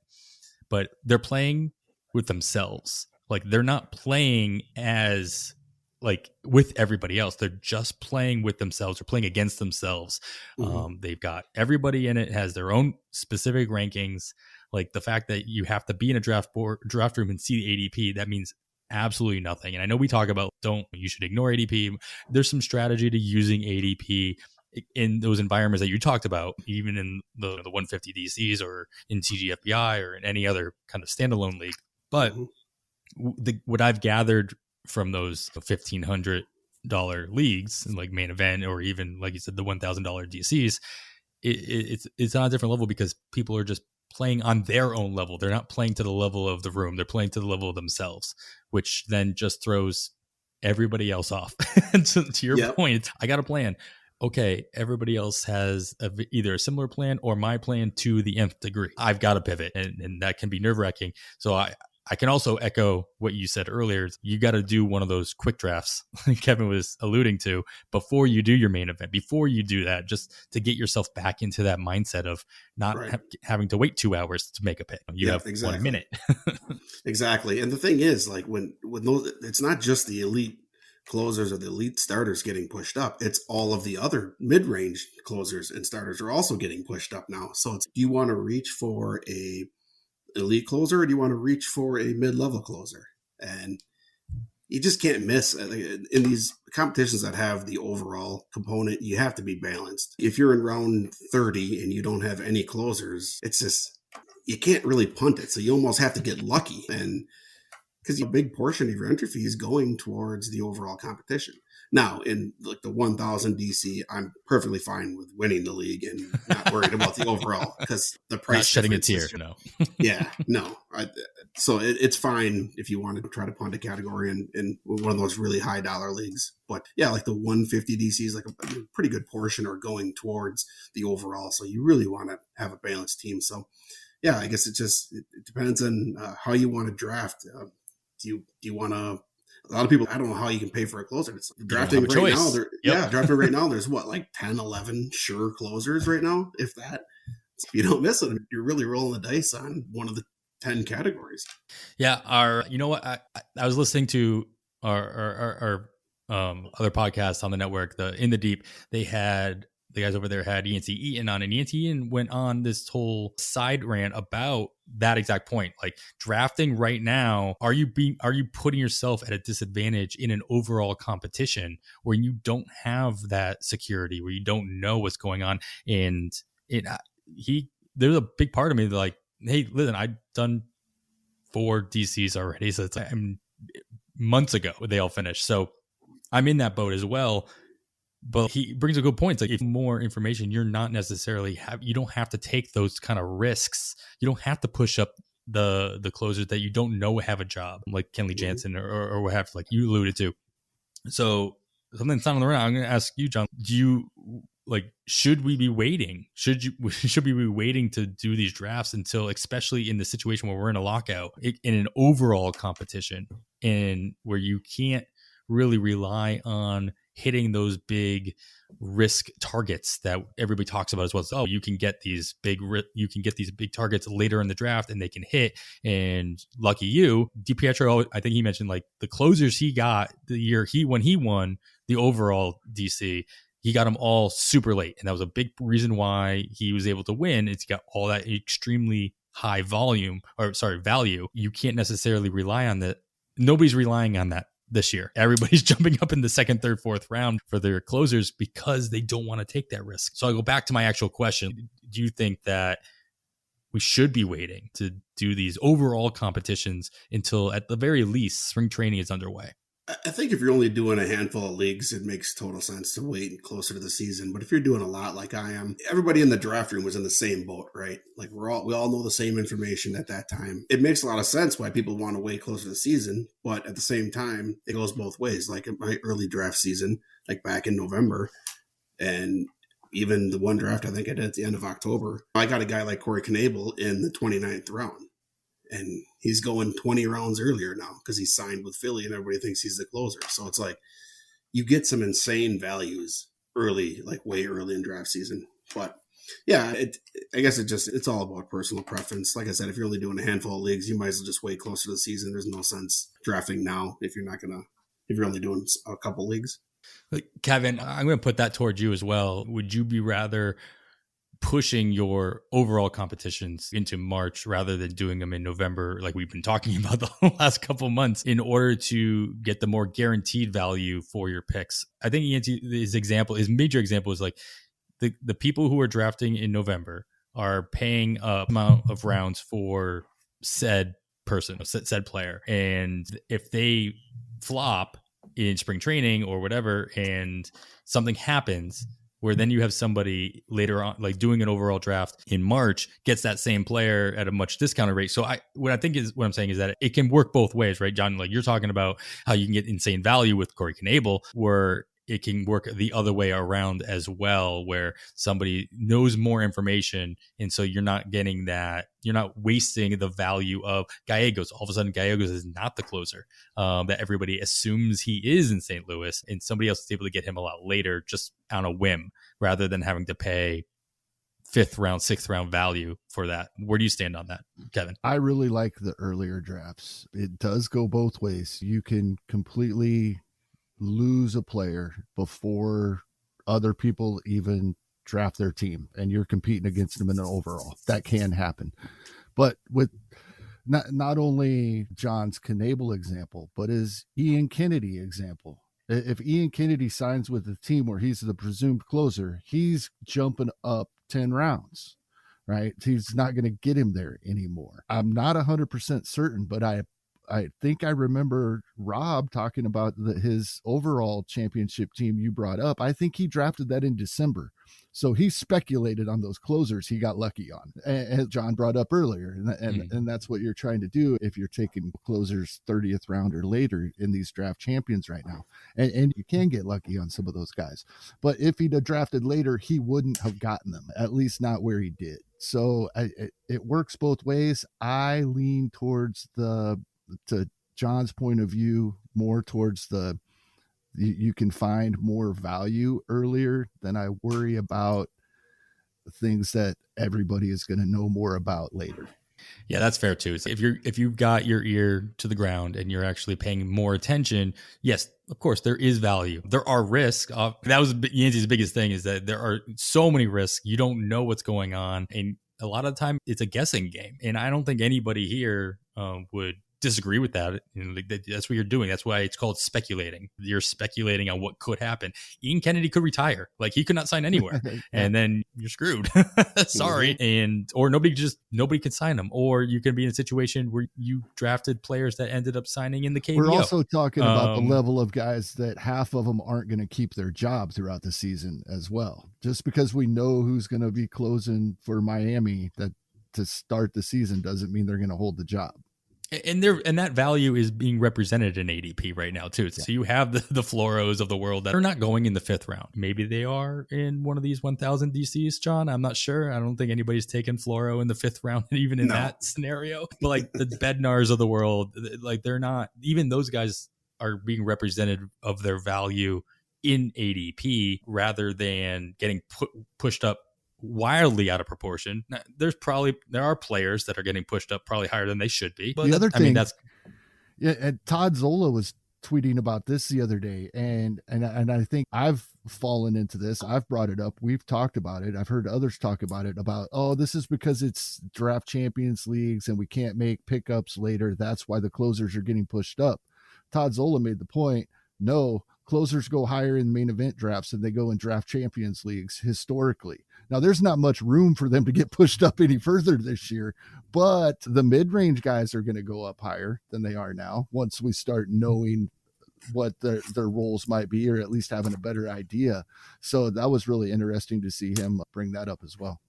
but they're playing with themselves. Like, they're not playing as like with everybody else. They're just playing with themselves. They're playing against themselves. Mm-hmm. They've got everybody in it has their own specific rankings. Like, the fact that you have to be in a draft room and see the ADP, that means absolutely nothing. And I know we talk about you should ignore ADP. There's some strategy to using ADP in those environments that you talked about, even in the 150 DCs or in TGFBI or in any other kind of standalone league. But what I've gathered from those 1,500 leagues, like main event, or even like you said, the $1,000 DCs, it's on a different level because people are just playing on their own level. They're not playing to the level of the room. They're playing to the level of themselves, which then just throws everybody else off. to your point, I got a plan. Okay, everybody else has either a similar plan or my plan to the nth degree. I've got to pivot, and that can be nerve-wracking. So I can also echo what you said earlier. You got to do one of those quick drafts Kevin was alluding to before you do your main event, before you do that, just to get yourself back into that mindset of not having to wait 2 hours to make a pick. You have 1 minute. Exactly. And the thing is, like when those, it's not just the elite closers or the elite starters getting pushed up. It's all of the other mid-range closers and starters are also getting pushed up now. So do you want to reach for a elite closer or do you want to reach for a mid-level closer? And you just can't miss in these competitions that have the overall component. You have to be balanced. If you're in round 30 and you don't have any closers, it's just, you can't really punt it. So you almost have to get lucky. And because a big portion of your entry fee is going towards the overall competition. Now, in like the 1,000 DC, I'm perfectly fine with winning the league and not worried about the overall because the price. Not shedding a tear, no. Yeah, no. So it's fine if you want to try to punt a category in one of those really high dollar leagues. But yeah, like the 150 DC is like a pretty good portion are going towards the overall. So you really want to have a balanced team. So yeah, I guess it depends on how you want to draft. Do you want to? A lot of people, I don't know how you can pay for a closer. It's drafting right now. Drafting right now. There's like 10, 11 sure closers right now. If that, if you don't miss it, you're really rolling the dice on one of the 10 categories. Yeah. You know what? I was listening to our other podcasts on the network, In the Deep. They had the guys over there had ENT Eaton on, and ENT Eaton went on this whole side rant about that exact point. Like, drafting right now, are you putting yourself at a disadvantage in an overall competition where you don't have that security, where you don't know what's going on? And there's a big part of me that like, hey, listen, I've done 4 DCs already, so it's like months ago they all finished. So I'm in that boat as well. But he brings a good point. It's like, if more information, you're not necessarily you don't have to take those kind of risks. You don't have to push up the closers that you don't know have a job, like Kenley Jansen or what have, like you alluded to. So something's on the round. I'm going to ask you, John, should we be waiting? Should we be waiting to do these drafts until, especially in the situation where we're in a lockout, in an overall competition, and where you can't really rely on hitting those big risk targets that everybody talks about as well? So, you can get these big targets later in the draft and they can hit, and lucky you. DiPietro, I think he mentioned like the closers he got the year when he won the overall DC, he got them all super late, and that was a big reason why he was able to win. It's got all that extremely high value. You can't necessarily rely on that. Nobody's relying on that this year. Everybody's jumping up in the second, third, fourth round for their closers because they don't want to take that risk. So I go back to my actual question. Do you think that we should be waiting to do these overall competitions until, at the very least, spring training is underway? I think if you're only doing a handful of leagues, it makes total sense to wait closer to the season. But if you're doing a lot like I am, everybody in the draft room was in the same boat, right? Like we all know the same information at that time. It makes a lot of sense why people want to wait closer to the season, but at the same time, it goes both ways. Like in my early draft season, like back in November, and even the one draft I think I did at the end of October, I got a guy like Corey Knebel in the 29th round. And he's going 20 rounds earlier now because he's signed with Philly and everybody thinks he's the closer. So it's like you get some insane values early, like way early in draft season. But yeah, I guess it's all about personal preference. Like I said, if you're only doing a handful of leagues, you might as well just wait closer to the season. There's no sense drafting now if you're only doing a couple leagues. Kevin, I'm going to put that towards you as well. Would you be rather pushing your overall competitions into March rather than doing them in November, like we've been talking about the last couple of months, in order to get the more guaranteed value for your picks? I think his major example is like the people who are drafting in November are paying a amount of rounds for said person, said player. And if they flop, in spring training or whatever, and something happens where then you have somebody later on, like doing an overall draft in March, gets that same player at a much discounted rate. So what I'm saying is that it can work both ways, right, John? Like you're talking about how you can get insane value with Corey Knebel, where it can work the other way around as well, where somebody knows more information. And so you're not getting that, you're not wasting the value of Gallegos. All of a sudden, Gallegos is not the closer that everybody assumes he is in St. Louis. And somebody else is able to get him a lot later, just on a whim, rather than having to pay 5th round, 6th round value for that. Where do you stand on that, Kevin? I really like the earlier drafts. It does go both ways. You can completely lose a player before other people even draft their team and you're competing against them in an overall. That can happen. But with not only John's Knebel example, but his Ian Kennedy example. If Ian Kennedy signs with a team where he's the presumed closer, he's jumping up 10 rounds, right? He's not going to get him there anymore. I'm not 100% certain, but I think I remember Rob talking about his overall championship team you brought up. I think he drafted that in December. So he speculated on those closers he got lucky on, as John brought up earlier. And that's what you're trying to do if you're taking closers 30th round or later in these draft champions right now. And you can get lucky on some of those guys. But if he'd have drafted later, he wouldn't have gotten them, at least not where he did. So it works both ways. I lean towards to John's point of view, more towards you can find more value earlier than I worry about things that everybody is going to know more about later. Yeah, that's fair too. So if you've got your ear to the ground and you're actually paying more attention, yes, of course there is value. There are risks. That was Yancey's biggest thing, is that there are so many risks. You don't know what's going on, and a lot of the time it's a guessing game. And I don't think anybody here would disagree with that. That's what you're doing. That's why it's called speculating. You're speculating on what could happen. Ian Kennedy could retire. Like, he could not sign anywhere. And then you're screwed. Sorry. Or nobody could sign him. Or you can be in a situation where you drafted players that ended up signing in the KBO. We're also talking about the level of guys that half of them aren't going to keep their job throughout the season as well. Just because we know who's going to be closing for Miami to start the season doesn't mean they're going to hold the job. And that value is being represented in ADP right now too. So you have the Floros of the world that are not going in the 5th round. Maybe they are in one of these 1,000 DCs, John. I'm not sure. I don't think anybody's taken Floro in the 5th round, even in that scenario. But like the Bednars of the world, like they're not. Even those guys are being represented of their value in ADP rather than getting pushed up wildly out of proportion. Now, there are players that are getting pushed up probably higher than they should be. But the other thing, and Todd Zola was tweeting about this the other day, and I think I've fallen into this. I've brought it up. We've talked about it. I've heard others talk about it, about, this is because it's draft champions leagues and we can't make pickups later. That's why the closers are getting pushed up. Todd Zola made the point, no, closers go higher in main event drafts than they go in draft champions leagues historically. Now, there's not much room for them to get pushed up any further this year, but the mid-range guys are going to go up higher than they are now once we start knowing what their roles might be, or at least having a better idea. So that was really interesting to see him bring that up as well.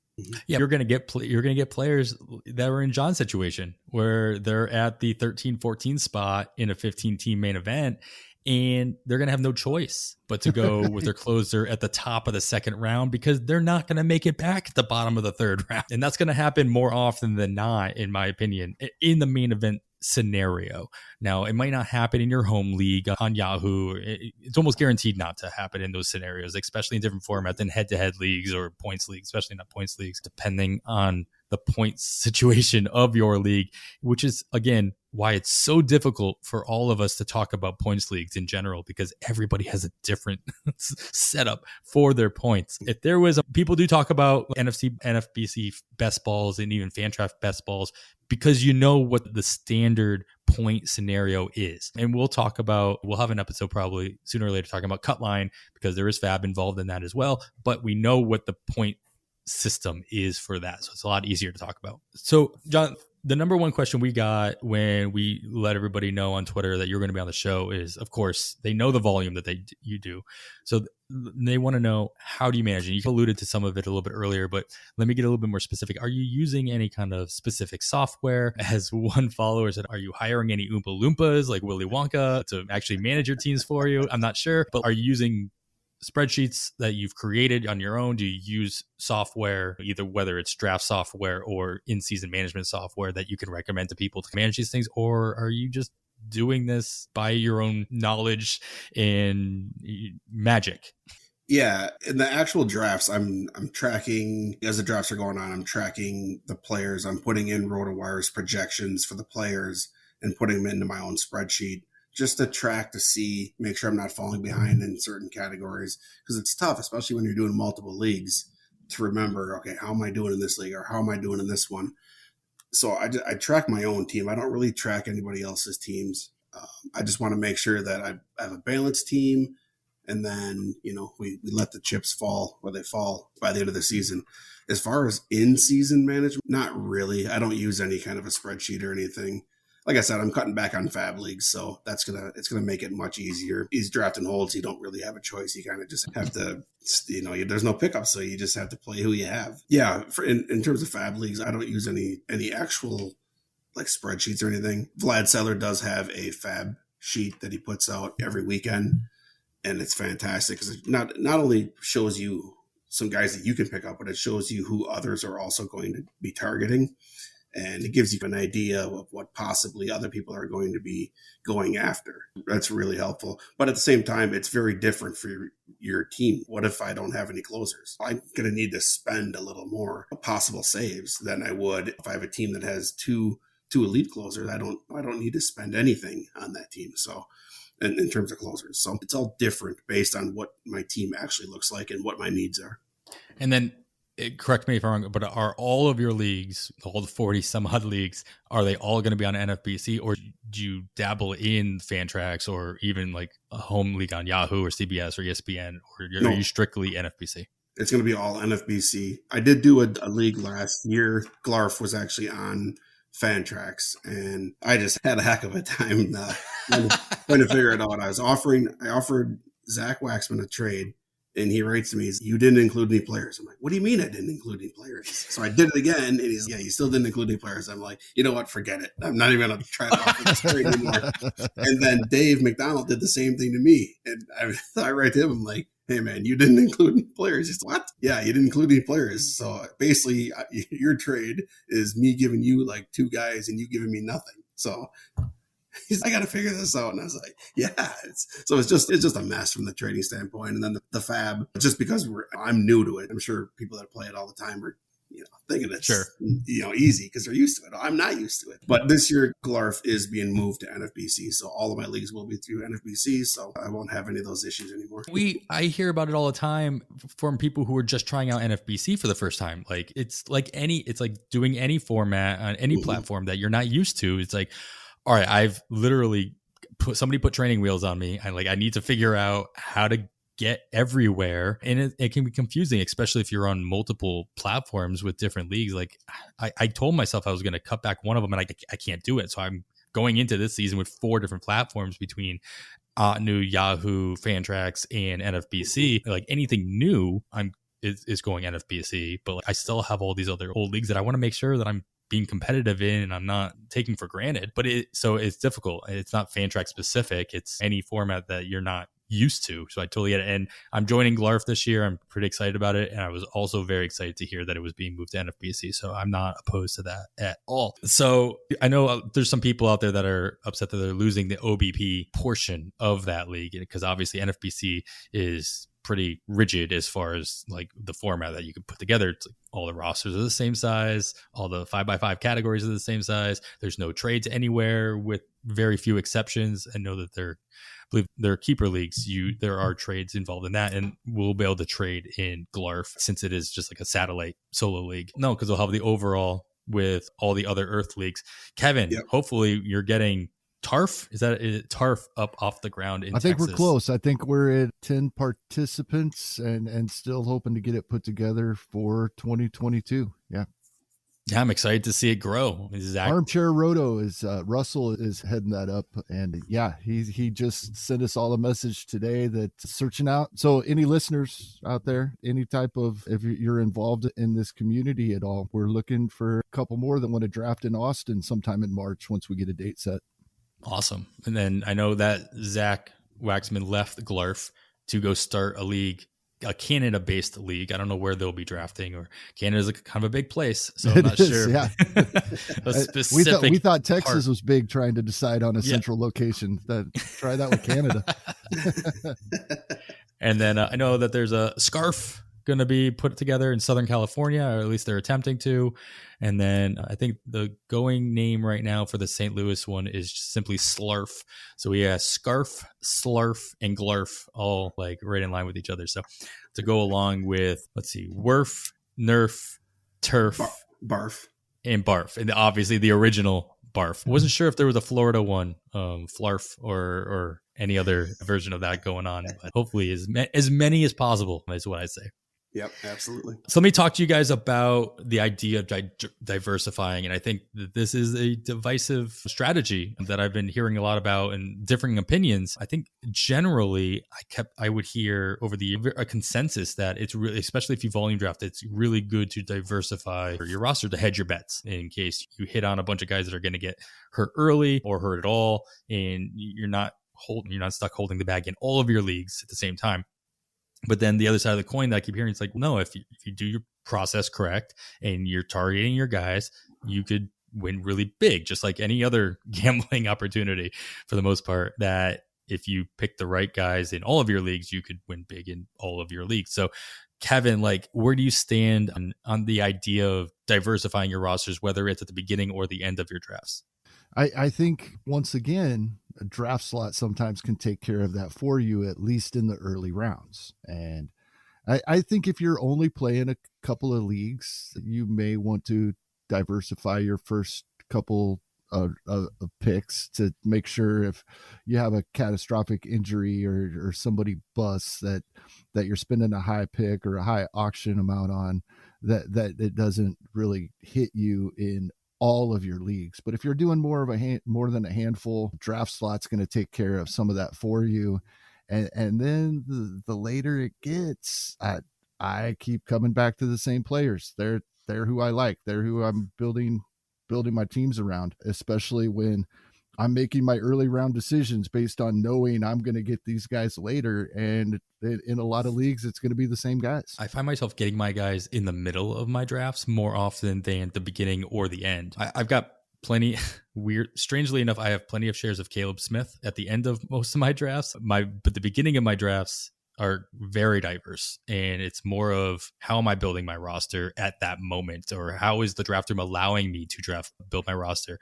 Yeah, you're going to get players that were in John's situation where they're at the 13-14 spot in a 15-team main event, and they're going to have no choice but to go with their closer at the top of the 2nd round, because they're not going to make it back at the bottom of the 3rd round. And that's going to happen more often than not, in my opinion, in the main event scenario. Now, it might not happen in your home league on Yahoo. It's almost guaranteed not to happen in those scenarios, especially in different formats than head-to-head leagues or points leagues, especially not points leagues, depending on the points situation of your league, which is, again, why it's so difficult for all of us to talk about points leagues in general, because everybody has a different setup for their points. If there was people do talk about NFBC best balls and even Fantraft best balls, because you know what the standard point scenario is. And we'll have an episode probably sooner or later talking about cut line, because there is fab involved in that as well. But we know what the point system is for that. So it's a lot easier to talk about. So, John, the number one question we got when we let everybody know on Twitter that you're going to be on the show is, of course, they know the volume that you do. So they want to know, how do you manage it? You alluded to some of it a little bit earlier, but let me get a little bit more specific. Are you using any kind of specific software? As one follower said, are you hiring any Oompa Loompas like Willy Wonka to actually manage your teams for you? I'm not sure, but are you using spreadsheets that you've created on your own? Do you use software, either whether it's draft software or in-season management software that you can recommend to people to manage these things? Or are you just doing this by your own knowledge and magic? Yeah, in the actual drafts, I'm tracking, as the drafts are going on, I'm tracking the players. I'm putting in RotoWire's projections for the players and putting them into my own spreadsheet, just to track to see, make sure I'm not falling behind in certain categories, because it's tough, especially when you're doing multiple leagues, to remember, okay, how am I doing in this league, or how am I doing in this one? So I track my own team. I don't really track anybody else's teams. I just want to make sure that I have a balanced team, and then, we let the chips fall where they fall by the end of the season. As far as in-season management, not really. I don't use any kind of a spreadsheet or anything. Like I said, I'm cutting back on fab leagues, so it's gonna make it much easier. He's drafting holds. You don't really have a choice. You kind of just have to, there's no pickup, so you just have to play who you have. Yeah, in terms of fab leagues, I don't use any actual like spreadsheets or anything. Vlad Seller does have a fab sheet that he puts out every weekend, and it's fantastic because it not only shows you some guys that you can pick up, but it shows you who others are also going to be targeting. And it gives you an idea of what possibly other people are going to be going after. That's really helpful. But at the same time, it's very different for your team. What if I don't have any closers? I'm going to need to spend a little more possible saves than I would if I have a team that has two elite closers. I don't need to spend anything on that team. So in terms of closers, so it's all different based on what my team actually looks like and what my needs are. And then, correct me if I'm wrong, but are all of your leagues, all the 40 some odd leagues, are they all going to be on NFBC, or do you dabble in Fantrax or even like a home league on Yahoo or CBS or ESPN, or are you strictly NFBC? It's going to be all NFBC. I did do a league last year. Glarf was actually on Fantrax, and I just had a heck of a time trying to figure it out. I offered Zach Waxman a trade, and he writes to me, you didn't include any players. I'm like, what do you mean I didn't include any players? So I did it again, and he's, yeah, you still didn't include any players. I'm like, you know what? Forget it. I'm not even going to try to offer this trade anymore. And then Dave McDonald did the same thing to me. And I write to him, I'm like, hey, man, you didn't include any players. He's like, what? Yeah, you didn't include any players. So basically, your trade is me giving you like two guys and you giving me nothing. So he's like, I got to figure this out. And I was like, yeah. It's just a mess from the trading standpoint. And then the fab, just because I'm new to it, I'm sure people that play it all the time are, thinking it's sure, easy because they're used to it. I'm not used to it. But this year, Glarf is being moved to NFBC. So all of my leagues will be through NFBC. So I won't have any of those issues anymore. I hear about it all the time from people who are just trying out NFBC for the first time. Like, it's like doing any format on any platform that you're not used to. It's like, all right, I've literally somebody put training wheels on me. I need to figure out how to get everywhere. And it can be confusing, especially if you're on multiple platforms with different leagues. Like I told myself I was going to cut back one of them, and I can't do it. So I'm going into this season with 4 different platforms between new Yahoo, Fantrax, and NFBC. Like anything new, is going NFBC, but I still have all these other old leagues that I want to make sure that I'm being competitive in and I'm not taking for granted. But so it's difficult. It's not Fantrax specific. It's any format that you're not used to. So I totally get it. And I'm joining Glarf this year. I'm pretty excited about it. And I was also very excited to hear that it was being moved to NFBC. So I'm not opposed to that at all. So I know there's some people out there that are upset that they're losing the OBP portion of that league, because obviously NFBC is pretty rigid as far as like the format that you can put together. It's like all the rosters are the same size, all the 5x5 categories are the same size. There's no trades anywhere with very few exceptions. I know that I believe they're keeper leagues. There are trades involved in that, and we'll be able to trade in Glarf since it is just like a satellite solo league. No, because we'll have the overall with all the other Earth leagues. Kevin, Hopefully you're getting TARF. Is TARF up off the ground in Texas? I think we're close. I think we're at 10 participants and still hoping to get it put together for 2022. Yeah. Yeah, I'm excited to see it grow. Armchair Roto is Russell is heading that up, and yeah, he just sent us all a message today that searching out. So any listeners out there, any type of, if you're involved in this community at all, we're looking for a couple more that want to draft in Austin sometime in March once we get a date set. Awesome. And then I know that Zach Waxman left Glarf to go start a league, a Canada-based league. I don't know where they'll be drafting, or Canada's kind of a big place, so I'm not sure. Yeah. A specific we thought Texas was big, trying to decide on a central location. Try that with Canada. And then I know that there's a scarf going to be put together in Southern California, or at least they're attempting to. And then I think the going name right now for the St. Louis one is simply Slarf. So we have Scarf, Slarf, and Glarf all like right in line with each other. So to go along with, let's see, Werf, Nerf, Turf, Barf, and Barf. And obviously the original Barf. Wasn't sure if there was a Florida one, Flarf, or any other version of that going on. But hopefully as many as possible is what I say. Yep, absolutely. So let me talk to you guys about the idea of diversifying. And I think that this is a divisive strategy that I've been hearing a lot about and differing opinions. I think generally I would hear over the year a consensus that it's really, especially if you volume draft, it's really good to diversify your roster to hedge your bets in case you hit on a bunch of guys that are going to get hurt early or hurt at all. And you're not stuck holding the bag in all of your leagues at the same time. But then the other side of the coin that I keep hearing is like, no, if you do your process correct and you're targeting your guys, you could win really big, just like any other gambling opportunity for the most part, that if you pick the right guys in all of your leagues, you could win big in all of your leagues. So Kevin, like, where do you stand on the idea of diversifying your rosters, whether it's at the beginning or the end of your drafts? I think, once again, a draft slot sometimes can take care of that for you, at least in the early rounds. And I think if you're only playing a couple of leagues, you may want to diversify your first couple of picks to make sure if you have a catastrophic injury or somebody busts that you're spending a high pick or a high auction amount on, that it doesn't really hit you in all of your leagues. But if you're doing more than a handful, draft slot's going to take care of some of that for you. And then the later it gets, I keep coming back to the same players. They're who I like. They're who I'm building my teams around, especially when I'm making my early round decisions based on knowing I'm going to get these guys later. And in a lot of leagues, it's going to be the same guys. I find myself getting my guys in the middle of my drafts more often than the beginning or the end. I've got plenty strangely enough, I have plenty of shares of Caleb Smith at the end of most of my drafts. But the beginning of my drafts are very diverse, and it's more of how am I building my roster at that moment, or how is the draft room allowing me to build my roster.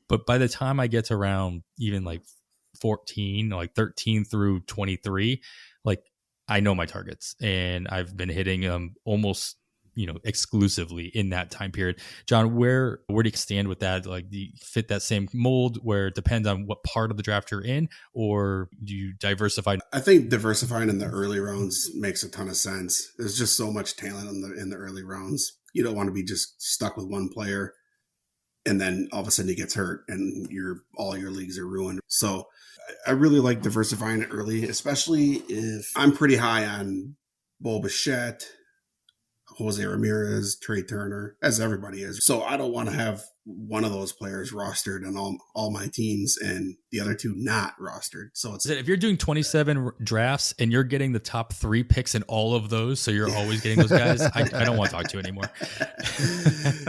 But by the time I get to around even like 14, like 13 through 23, like I know my targets and I've been hitting them almost, exclusively in that time period. John, where do you stand with that? Like, do you fit that same mold where it depends on what part of the draft you're in, or do you diversify? I think diversifying in the early rounds makes a ton of sense. There's just so much talent in the early rounds. You don't want to be just stuck with one player and then all of a sudden he gets hurt and all your leagues are ruined. So I really like diversifying it early, especially if I'm pretty high on Bo Bichette, Jose Ramirez, Trey Turner, as everybody is. So I don't want to have one of those players rostered on all my teams and the other two not rostered. So it's if you're doing 27 drafts and you're getting the top 3 picks in all of those, so you're always getting those guys, I don't want to talk to you anymore.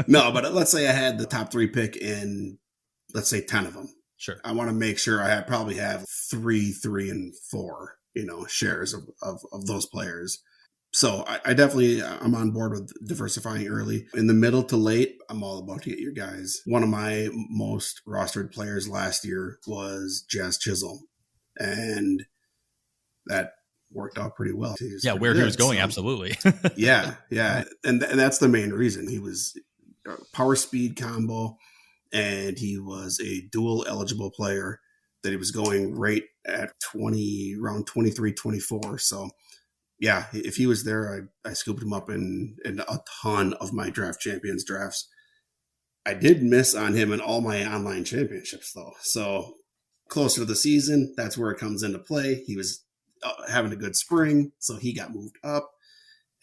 No, but let's say I had the top 3 pick in, let's say 10 of them. Sure. I want to make sure I probably have 3, and 4, shares of those players. So I'm on board with diversifying early. In the middle to late, I'm all about to get your guys. One of my most rostered players last year was Jazz Chisholm, and that worked out pretty well. Yeah, where he was going, absolutely. Yeah. And that's the main reason. He was a power speed combo, and he was a dual eligible player that he was going right at around 23, 24. So yeah, if he was there, I scooped him up in a ton of my draft champions drafts. I did miss on him in all my online championships, though. So closer to the season, that's where it comes into play. He was having a good spring, so he got moved up.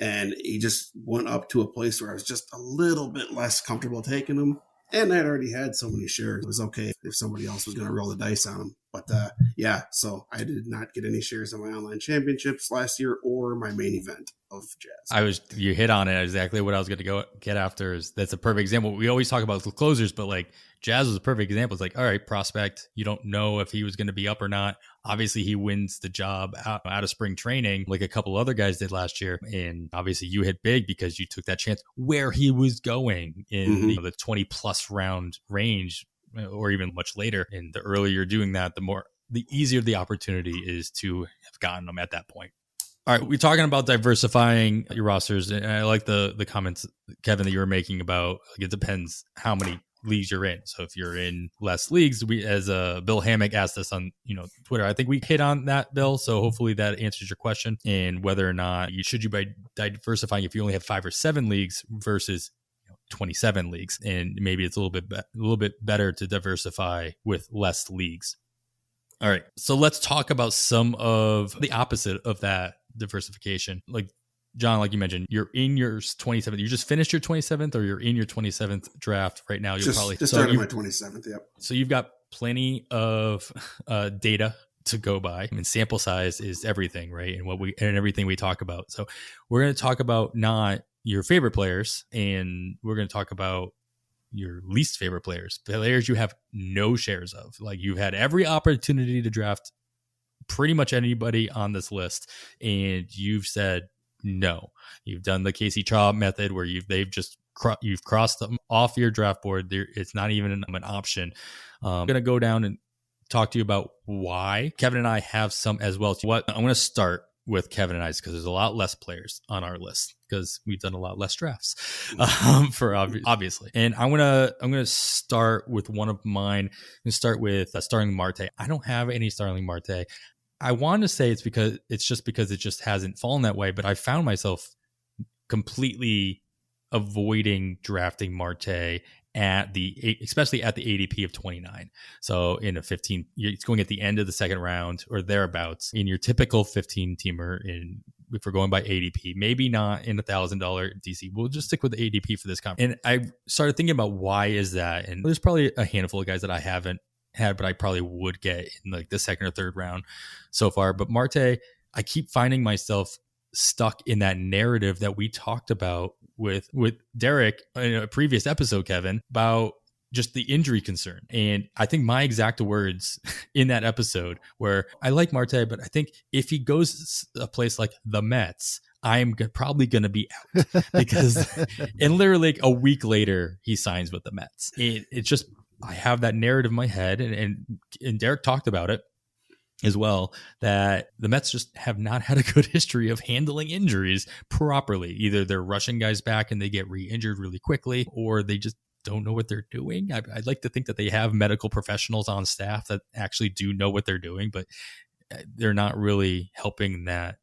And he just went up to a place where I was just a little bit less comfortable taking him. And I'd already had so many shares. It was okay if somebody else was going to roll the dice on him. But yeah, so I did not get any shares in my online championships last year or my main event of Jazz. You hit on it exactly what I was going to go get after. That's a perfect example. We always talk about the closers, but like Jazz was a perfect example. It's like, all right, prospect, you don't know if he was going to be up or not. Obviously, he wins the job out of spring training like a couple other guys did last year. And obviously, you hit big because you took that chance where he was going in the 20-plus round range, or even much later. And the earlier you're doing that, the easier the opportunity is to have gotten them at that point. All right, we're talking about diversifying your rosters. And I like the comments, Kevin, that you were making about like, it depends how many leagues you're in. So if you're in less leagues, as Bill Hammock asked us on Twitter, I think we hit on that, Bill. So hopefully that answers your question, and whether or not should you by diversifying if you only have 5 or 7 leagues versus 27 leagues, and maybe it's a little bit better to diversify with less leagues. All right, so let's talk about some of the opposite of that diversification. Like John, like you mentioned, you're in your 27th. You just finished your 27th, or you're in your 27th draft right now. You're just started my 27th. Yep. So you've got plenty of data to go by. I mean, sample size is everything, right? And everything we talk about. So we're going to talk about not your favorite players, and we're going to talk about your least favorite players you have no shares of. Like, you've had every opportunity to draft pretty much anybody on this list, and you've said no. You've done the Casey Trout method where you've crossed them off your draft board. It's not even an option. I'm going to go down and talk to you about why. Kevin and I have some as well. So I'm going to start with Kevin and I's because there's a lot less players on our list because we've done a lot less drafts for obviously. And I'm gonna start with one of mine. I'm gonna start with Starling Marte. I don't have any Starling Marte. I want to say it's because it just hasn't fallen that way, but I found myself completely avoiding drafting Marte especially at the ADP of 29. So in a 15, it's going at the end of the second round or thereabouts in your typical 15 teamer. If we're going by ADP, maybe not in $1,000 DC. We'll just stick with the ADP for this conference. And I started thinking about why is that? And there's probably a handful of guys that I haven't had, but I probably would get in like the second or third round so far. But Marte, I keep finding myself stuck in that narrative that we talked about with Derek in a previous episode, Kevin, about just the injury concern. And I think my exact words in that episode where I like Marte, but I think if he goes a place like the Mets, I'm probably going to be out because, and literally like a week later, he signs with the Mets. It's just, I have that narrative in my head, and Derek talked about it as well, that the Mets just have not had a good history of handling injuries properly. Either they're rushing guys back and they get re-injured really quickly, or they just don't know what they're doing. I'd like to think that they have medical professionals on staff that actually do know what they're doing, but they're not really helping that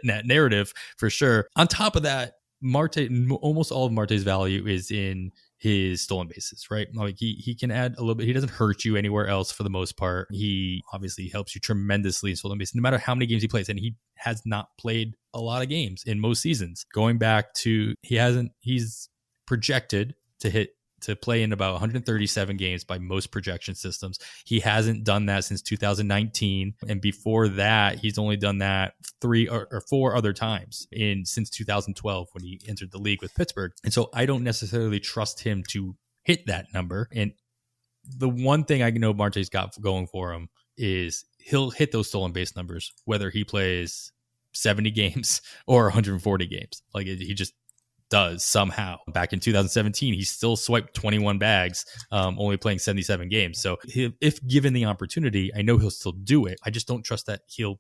narrative for sure. On top of that, Marte, almost all of Marte's value is in his stolen bases, right? Like he can add a little bit. He doesn't hurt you anywhere else for the most part. He obviously helps you tremendously in stolen bases, no matter how many games he plays. And he has not played a lot of games in most seasons. Going back to, he's projected to play in about 137 games by most projection systems. He hasn't done that since 2019. And before that, he's only done that 3 or 4 other times since 2012 when he entered the league with Pittsburgh. And so I don't necessarily trust him to hit that number. And the one thing I know Marte's got going for him is he'll hit those stolen base numbers, whether he plays 70 games or 140 games. Like he just does somehow. Back in 2017, he still swiped 21 bags, only playing 77 games. So if given the opportunity, I know he'll still do it. I just don't trust that he'll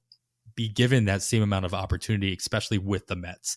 be given that same amount of opportunity, especially with the Mets.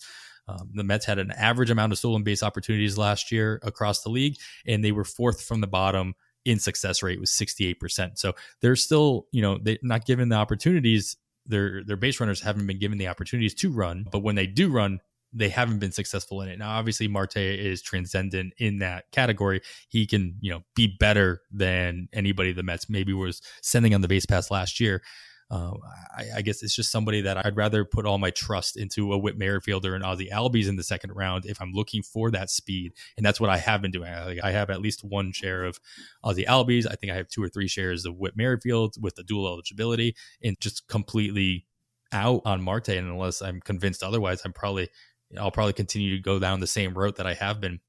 The Mets had an average amount of stolen base opportunities last year across the league, and they were 4th from the bottom in success rate with 68%. So they're still, they're not given the opportunities. Their base runners haven't been given the opportunities to run, but when they do run, they haven't been successful in it. Now, obviously, Marte is transcendent in that category. He can, be better than anybody the Mets maybe was sending on the base pass last year. I guess it's just somebody that I'd rather put all my trust into a Whit Merrifield or an Ozzie Albies in the second round if I'm looking for that speed. And that's what I have been doing. I have at least one share of Ozzie Albies. I think I have 2 or 3 shares of Whit Merrifield with the dual eligibility, and just completely out on Marte. And unless I'm convinced otherwise, I'll probably continue to go down the same route that I have been.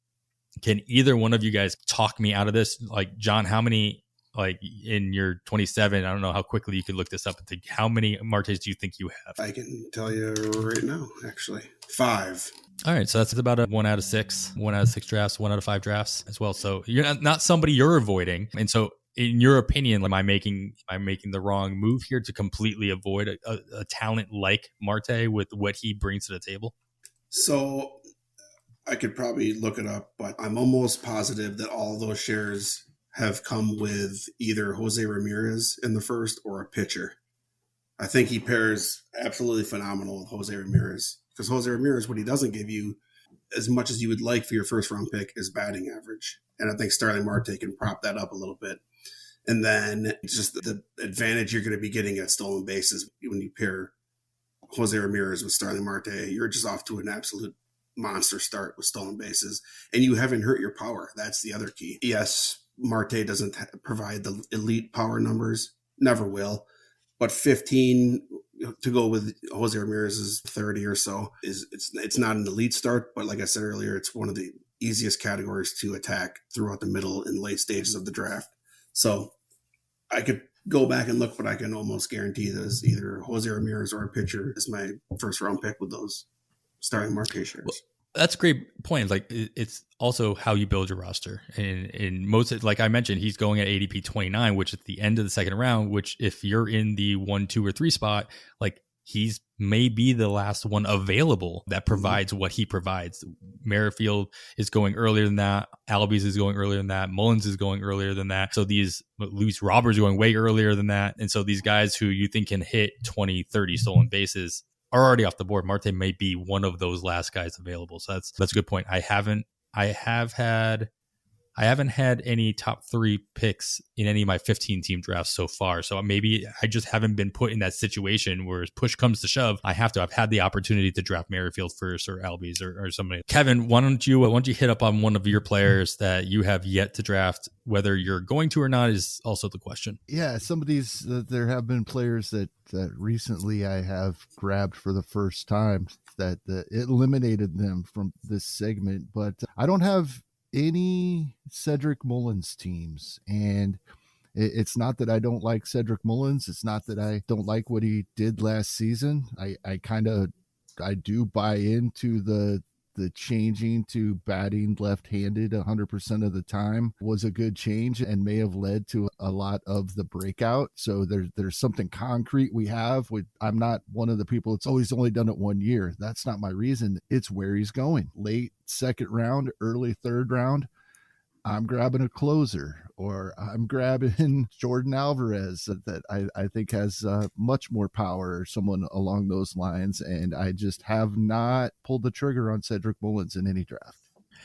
Can either one of you guys talk me out of this? Like, John, how many, like in your 27, I don't know how quickly you could look this up, how many Martes do you think you have? I can tell you right now, actually. 5. All right, so that's about a 1 out of 6 drafts, 1 out of 5 drafts as well. So you're not somebody you're avoiding. And so in your opinion, am I making the wrong move here to completely avoid a talent like Marte with what he brings to the table? So I could probably look it up, but I'm almost positive that all those shares have come with either Jose Ramirez in the first or a pitcher. I think he pairs absolutely phenomenal with Jose Ramirez, because Jose Ramirez, what he doesn't give you as much as you would like for your first round pick is batting average. And I think Starling Marte can prop that up a little bit. And then it's just the advantage you're going to be getting at stolen bases when you pair Jose Ramirez with Starling Marte, you're just off to an absolute monster start with stolen bases, and you haven't hurt your power. That's the other key. Yes, Marte doesn't provide the elite power numbers, never will, but 15 to go with Jose Ramirez's 30 or so it's not an elite start, but like I said earlier, it's one of the easiest categories to attack throughout the middle and late stages of the draft. So I could go back and look, but I can almost guarantee that either Jose Ramirez or a pitcher is my first round pick with those Starling Marte shares. Well, that's a great point. Like, it's also how you build your roster. And in most, like I mentioned, he's going at ADP 29, which is the end of the second round, which if you're in the 1, 2, or 3 spot, like he's maybe the last one available that provides what he provides. Merrifield is going earlier than that. Albies is going earlier than that. Mullins is going earlier than that. So these Luis Roberts are going way earlier than that. And so these guys who you think can hit 20, 30 stolen bases are already off the board. Marte may be one of those last guys available. So that's a good point. I haven't had any top 3 picks in any of my 15 team drafts so far. So maybe I just haven't been put in that situation where push comes to shove, I've had the opportunity to draft Merrifield first or Albies or somebody. Kevin, why don't you hit up on one of your players that you have yet to draft? Whether you're going to or not is also the question. Yeah, some of these, there have been players that recently I have grabbed for the first time that it eliminated them from this segment, but I don't have any Cedric Mullins teams, and it's not that I don't like Cedric Mullins. It's not that I don't like what he did last season. I do buy into the changing to batting left-handed 100% of the time was a good change and may have led to a lot of the breakout. So there's something concrete we have. I'm not one of the people that's always only done it 1 year. That's not my reason. It's where he's going. Late second round, early third round, I'm grabbing a closer, or I'm grabbing Jordan Alvarez that I think has much more power, or someone along those lines. And I just have not pulled the trigger on Cedric Mullins in any draft.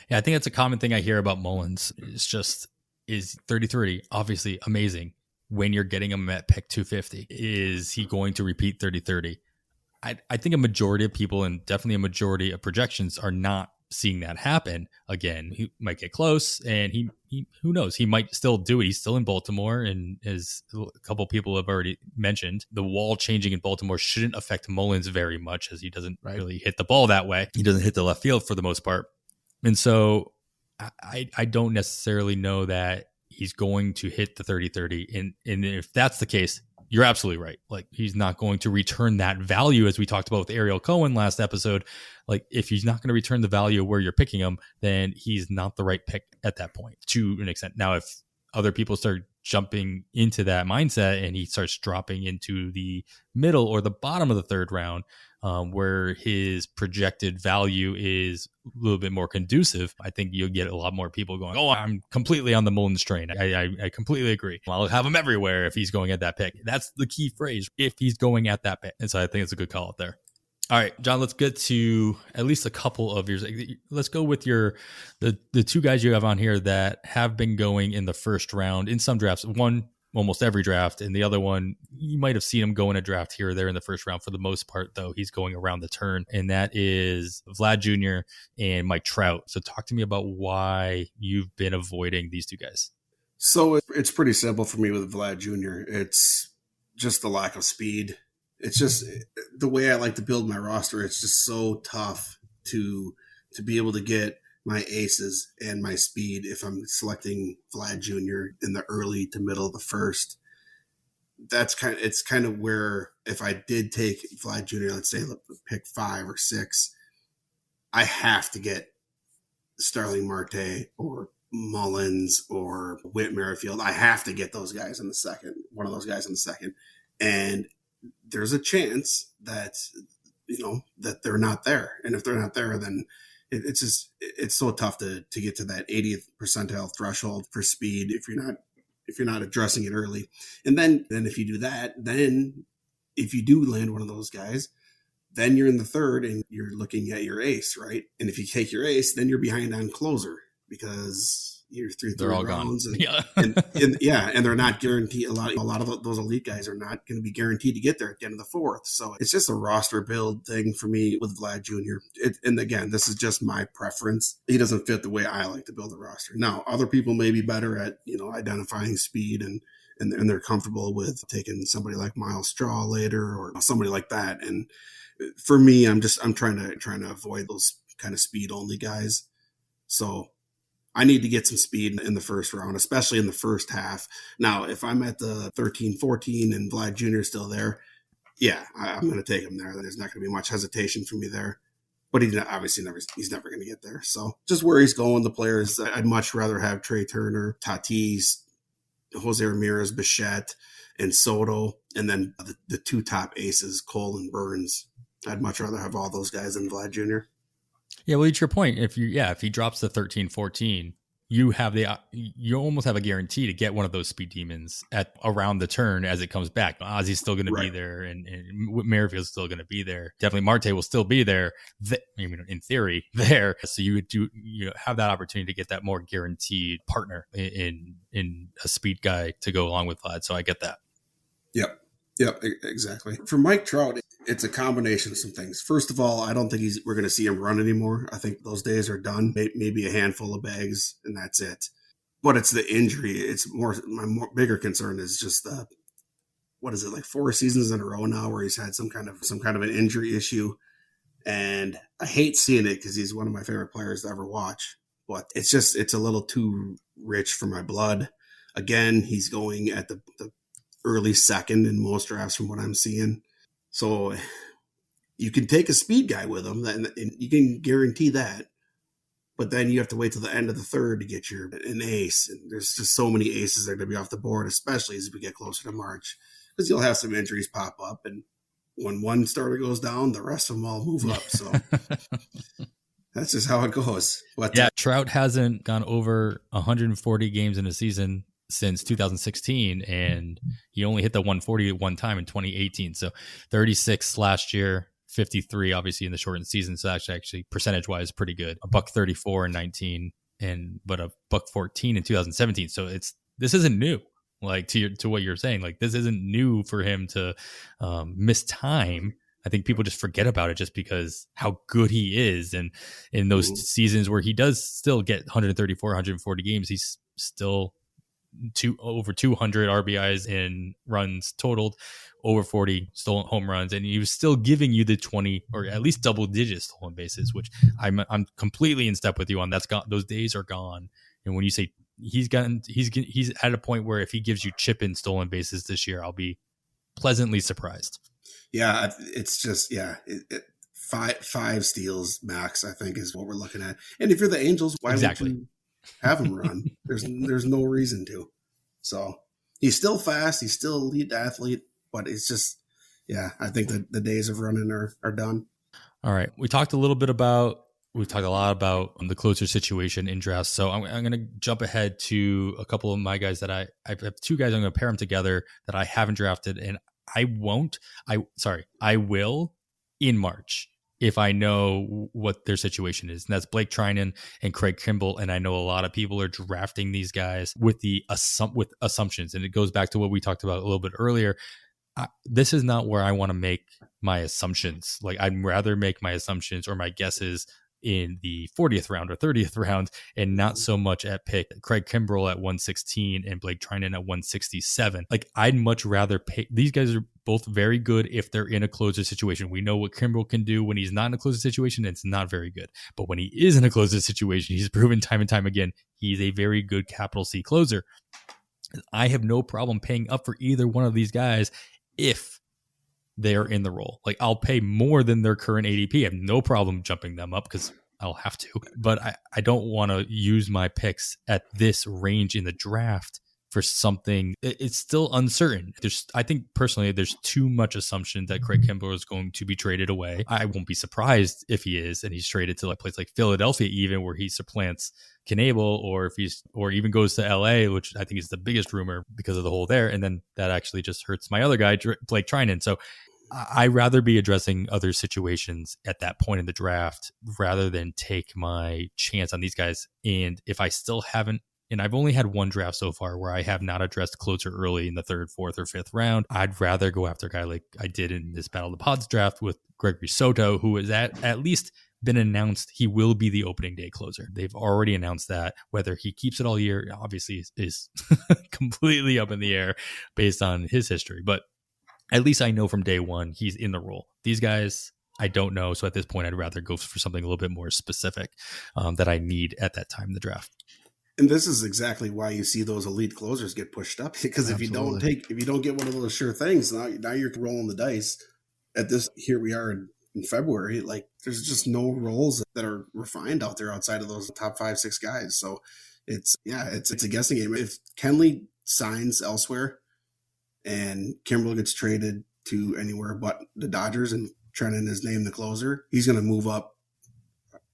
Yeah, I think that's a common thing I hear about Mullins. Is 30-30 obviously amazing when you're getting him at pick 250? Is he going to repeat 30-30? I think a majority of people, and definitely a majority of projections, are not seeing that happen again. He might get close, and he who knows, he might still do it. He's still in Baltimore, and as a couple people have already mentioned, the wall changing in Baltimore shouldn't affect Mullins very much, as he doesn't really hit the ball that way. He doesn't hit the left field for the most part. And so I don't necessarily know that he's going to hit the 30-30. And if that's the case, you're absolutely right. Like, he's not going to return that value, as we talked about with Ariel Cohen last episode. Like, if he's not going to return the value of where you're picking him, then he's not the right pick at that point, to an extent. Now, if other people start jumping into that mindset and he starts dropping into the middle or the bottom of the third round, where his projected value is a little bit more conducive, I think you'll get a lot more people going, oh, I'm completely on the Mullins train. I completely agree. I'll have him everywhere if he's going at that pick. That's the key phrase, if he's going at that pick. And so I think it's a good call out there. All right, John, let's get to at least a couple of yours. Let's go with the two guys you have on here that have been going in the first round in some drafts. One, almost every draft, and the other one, you might have seen him go in a draft here or there in the first round. For the most part, though, he's going around the turn, and that is Vlad Jr. and Mike Trout. So talk to me about why you've been avoiding these two guys. So it's pretty simple for me with Vlad Jr. It's just the lack of speed. It's just the way I like to build my roster. It's just so tough to be able to get my aces and my speed if I'm selecting Vlad Jr. in the early to middle of the first. It's kind of where if I did take Vlad Jr., let's say pick 5 or 6, I have to get Starling Marte or Mullins or Whit Merrifield. I have to get those guys in the second, one of those guys in the second. And there's a chance that, that they're not there. And if they're not there, then it's so tough to get to that 80th percentile threshold for speed if you're not addressing it early. And then if you do that, then if you do land one of those guys, then you're in the third and you're looking at your ace, right? And if you take your ace, then you're behind on closer because you're they're all rounds gone. And they're not guaranteed. A lot of those elite guys are not going to be guaranteed to get there at the end of the fourth. So it's just a roster build thing for me with Vlad Jr. And again, this is just my preference. He doesn't fit the way I like to build a roster. Now, other people may be better at identifying speed and they're comfortable with taking somebody like Miles Straw later or somebody like that. And for me, I'm trying to avoid those kind of speed only guys. So I need to get some speed in the first round, especially in the first half. Now, if I'm at the 13, 14 and Vlad Jr. is still there, yeah, I'm going to take him there. There's not going to be much hesitation for me there. But he's never going to get there. So just where he's going, the players, I'd much rather have Trey Turner, Tatis, Jose Ramirez, Bichette, and Soto, and then the two top aces, Cole and Burns. I'd much rather have all those guys than Vlad Jr. Yeah, well, it's your point. If he drops to 13, 14, you almost have a guarantee to get one of those speed demons at around the turn as it comes back. Ozzy's still going to be there, and Merrifield's still going to be there. Definitely Marte will still be there. In theory, there. So you have that opportunity to get that more guaranteed partner in a speed guy to go along with Vlad. So I get that. Yep, exactly. For Mike Trout, it's a combination of some things. First of all, I don't think we're going to see him run anymore. I think those days are done. Maybe a handful of bags, and that's it. But it's the injury. It's my bigger concern is just like 4 seasons in a row now where he's had some kind of an injury issue, and I hate seeing it because he's one of my favorite players to ever watch. But it's a little too rich for my blood. Again, he's going at the early second in most drafts from what I'm seeing. So you can take a speed guy with him and you can guarantee that, but then you have to wait till the end of the third to get an ace. And there's just so many aces that are going to be off the board, especially as we get closer to March, because you'll have some injuries pop up. And when one starter goes down, the rest of them all move up. So that's just how it goes. But Trout hasn't gone over 140 games in a season since 2016, and he only hit the 140 at one time in 2018. So 36 last year, 53 obviously in the shortened season. So that's actually percentage wise pretty good. $134 in 19, but $114 in 2017. So this isn't new. Like to what you're saying, like this isn't new for him to miss time. I think people just forget about it just because how good he is, and in those seasons where he does still get 134, 140 games, he's still over 200 RBIs in runs totaled, over 40 stolen home runs, and he was still giving you the 20 or at least double digit stolen bases, which I'm completely in step with you on. That's gone. Those days are gone. And when you say he's at a point where if he gives you chip in stolen bases this year, I'll be pleasantly surprised. Yeah, it's just five steals max, I think, is what we're looking at. And if you're the Angels, why would you have him run? There's no reason to. So he's still fast. He's still elite athlete, but it's just, I think that the days of running are done. All right. We've talked a lot about the closer situation in drafts. So I'm going to jump ahead to a couple of my guys that I have 2 guys. I'm going to pair them together that I haven't drafted, and I will in March if I know what their situation is. And that's Blake Treinen and Craig Kimbrel. And I know a lot of people are drafting these guys with with assumptions. And it goes back to what we talked about a little bit earlier. This is not where I want to make my assumptions. Like, I'd rather make my assumptions or my guesses in the 40th round or 30th round, and not so much at pick Craig Kimbrel at 116 and Blake Treinen at 167. Like, I'd much rather pay. These guys are both very good if they're in a closer situation. We know what Kimbrel can do when he's not in a closer situation. It's not very good. But when he is in a closer situation, he's proven time and time again, he's a very good capital C closer. I have no problem paying up for either one of these guys if they are in the role. Like, I'll pay more than their current ADP. I have no problem jumping them up because I'll have to. But I don't want to use my picks at this range in the draft for something. It's still uncertain. I think personally, there's too much assumption that Craig Kimbrel is going to be traded away. I won't be surprised if he is, and he's traded to a place like Philadelphia, even where he supplants Knebel, or even goes to LA, which I think is the biggest rumor because of the hole there. And then that actually just hurts my other guy, Blake Treinen. So I'd rather be addressing other situations at that point in the draft rather than take my chance on these guys. And if I still haven't, and I've only had one draft so far where I have not addressed closer early in the 3rd, 4th, or 5th round, I'd rather go after a guy like I did in this Battle of the Pods draft with Gregory Soto, who is at least been announced he will be the opening day closer. They've already announced that. Whether he keeps it all year, obviously is completely up in the air based on his history. But at least I know from day one he's in the role. These guys, I don't know. So at this point, I'd rather go for something a little bit more specific that I need at that time in the draft. And this is exactly why you see those elite closers get pushed up, because if you don't get one of those sure things, now you're rolling the dice. At this, here we are in February, like, there's just no roles that are refined out there outside of those top 5-6 guys. So it's a guessing game. If Kenley signs elsewhere and Kimbrel gets traded to anywhere but the Dodgers and Treinen is named the closer, he's going to move up.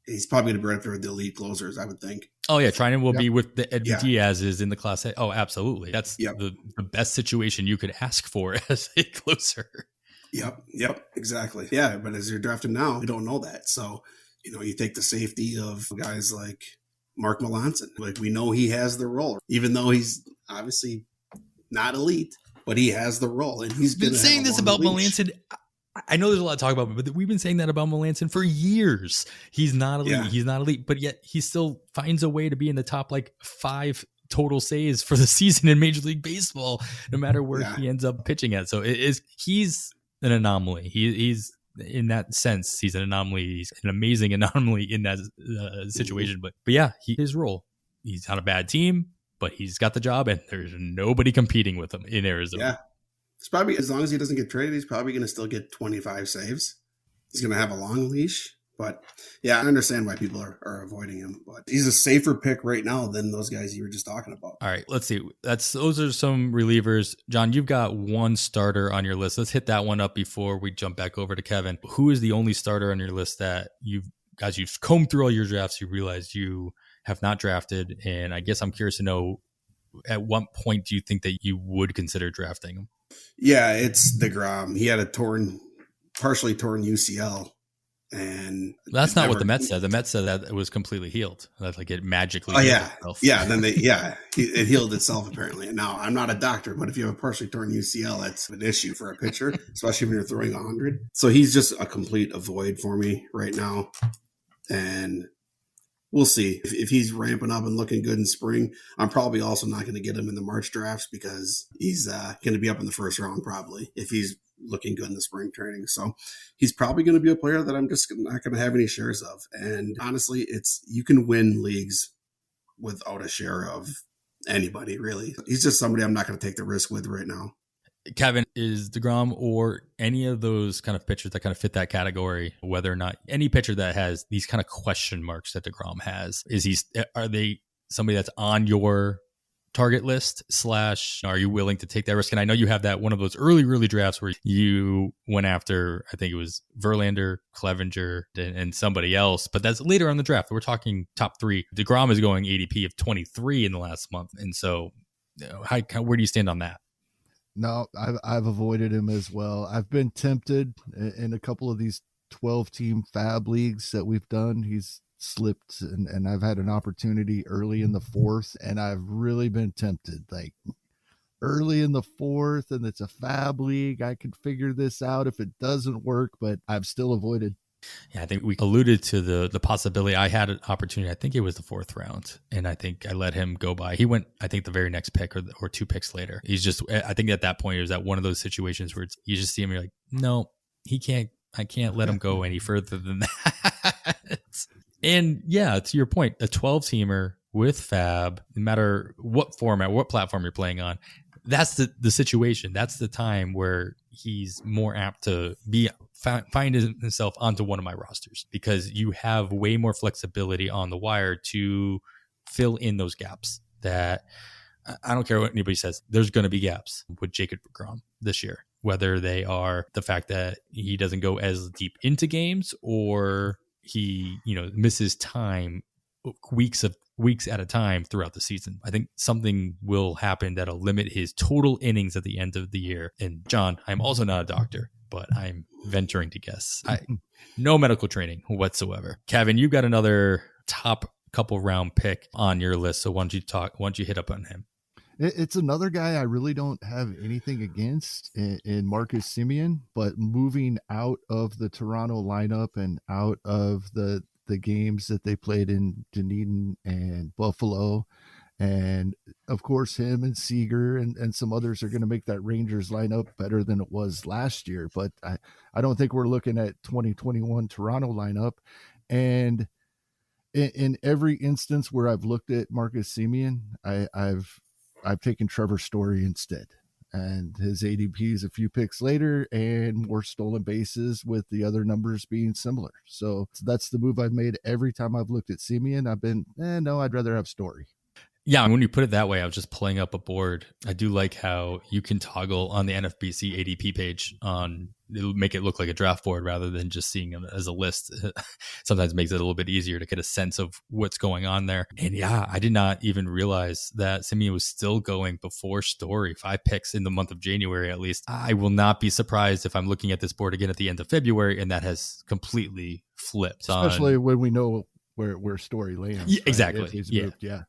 He's probably going to be right up there with the elite closers, I would think. Oh, yeah. Treinen will be with the Diaz's in the Class A. Oh, absolutely. That's the best situation you could ask for as a closer. Yep, exactly. Yeah, but as you're drafting now, you don't know that. So, you take the safety of guys like Mark Melanson. Like, we know he has the role, even though he's obviously not elite, but he has the role. And he's been saying this about Melanson. I know there's a lot to talk about, but we've been saying that about Melanson for years. He's not elite. Yeah. He's not elite, but yet he still finds a way to be in the top 5 total saves for the season in Major League Baseball, no matter where he ends up pitching at. So he's an anomaly. He's in that sense, he's an anomaly. He's an amazing anomaly in that situation. But yeah, his role. He's on a bad team, but he's got the job, and there's nobody competing with him in Arizona. Yeah. It's probably, as long as he doesn't get traded, he's probably going to still get 25 saves. He's going to have a long leash. But yeah, I understand why people are avoiding him. But he's a safer pick right now than those guys you were just talking about. All right, let's see. Those are some relievers. John, you've got one starter on your list. Let's hit that one up before we jump back over to Kevin. Who is the only starter on your list that you've combed through all your drafts, you realize you have not drafted? And I guess I'm curious to know, at what point do you think that you would consider drafting him? Yeah, it's deGrom. He had a partially torn UCL, and that's not what the Mets said. The Mets said that it was completely healed. That it magically. Healed itself. Yeah. Then it healed itself apparently. Now, I'm not a doctor, but if you have a partially torn UCL, that's an issue for a pitcher, especially when you're throwing 100. So he's just a complete avoid for me right now, and we'll see if he's ramping up and looking good in spring. I'm probably also not going to get him in the March drafts because he's going to be up in the 1st round probably if he's looking good in the spring training. So he's probably going to be a player that I'm just not going to have any shares of. And honestly, you can win leagues without a share of anybody, really. He's just somebody I'm not going to take the risk with right now. Kevin, is deGrom or any of those kind of pitchers that kind of fit that category, whether or not any pitcher that has these kind of question marks that deGrom has, are they somebody that's on your target list / are you willing to take that risk? And I know you have that one of those early drafts where you went after, I think it was Verlander, Clevenger, and somebody else, but that's later on the draft. We're talking top 3. deGrom is going ADP of 23 in the last month. And so where do you stand on that? No, I've avoided him as well. I've been tempted in a couple of these 12-team fab leagues that we've done, he's slipped, and I've had an opportunity early in the fourth, and I've really been tempted. Like, early in the fourth, and it's a fab league, I could figure this out if it doesn't work, but I've still avoided. Yeah, I think we alluded to the possibility. I had an opportunity. I think it was the fourth round, and I think I let him go by. He went, I think, the very next pick or 2 picks later. He's just, I think at that point, it was at one of those situations where you just see him, you're like, no, he can't. I can't let him go any further than that. And yeah, to your point, a 12-teamer with fab, no matter what format, what platform you're playing on, that's the situation. That's the time where he's more apt to find himself onto one of my rosters, because you have way more flexibility on the wire to fill in those gaps. That I don't care what anybody says, there's going to be gaps with Jacob deGrom this year, whether they are the fact that he doesn't go as deep into games, or he, misses time weeks at a time throughout the season. I think something will happen that'll limit his total innings at the end of the year. And John, I'm also not a doctor, but I'm venturing to guess. No medical training whatsoever. Kevin, you've got another top couple round pick on your list. So why don't you hit up on him? It's another guy I really don't have anything against in Marcus Semien, but moving out of the Toronto lineup and out of the games that they played in Dunedin and Buffalo, and of course him and Seager and some others are going to make that Rangers lineup better than it was last year. But I don't think we're looking at 2021 Toronto lineup. And in every instance where I've looked at Marcus Semien, I've taken Trevor Story instead, and his ADP is a few picks later and more stolen bases, with the other numbers being similar. So that's the move I've made every time I've looked at Semien. I've been, no, I'd rather have Story. Yeah, when you put it that way, I was just pulling up a board. I do like how you can toggle on the NFBC ADP page it'll make it look like a draft board rather than just seeing it as a list. Sometimes it makes it a little bit easier to get a sense of what's going on there. And yeah, I did not even realize that Semien was still going before Story. 5 picks in the month of January, at least. I will not be surprised if I'm looking at this board again at the end of February and that has completely flipped. Especially when we know where Story lands. Yeah, exactly. Right? He's moved, yeah.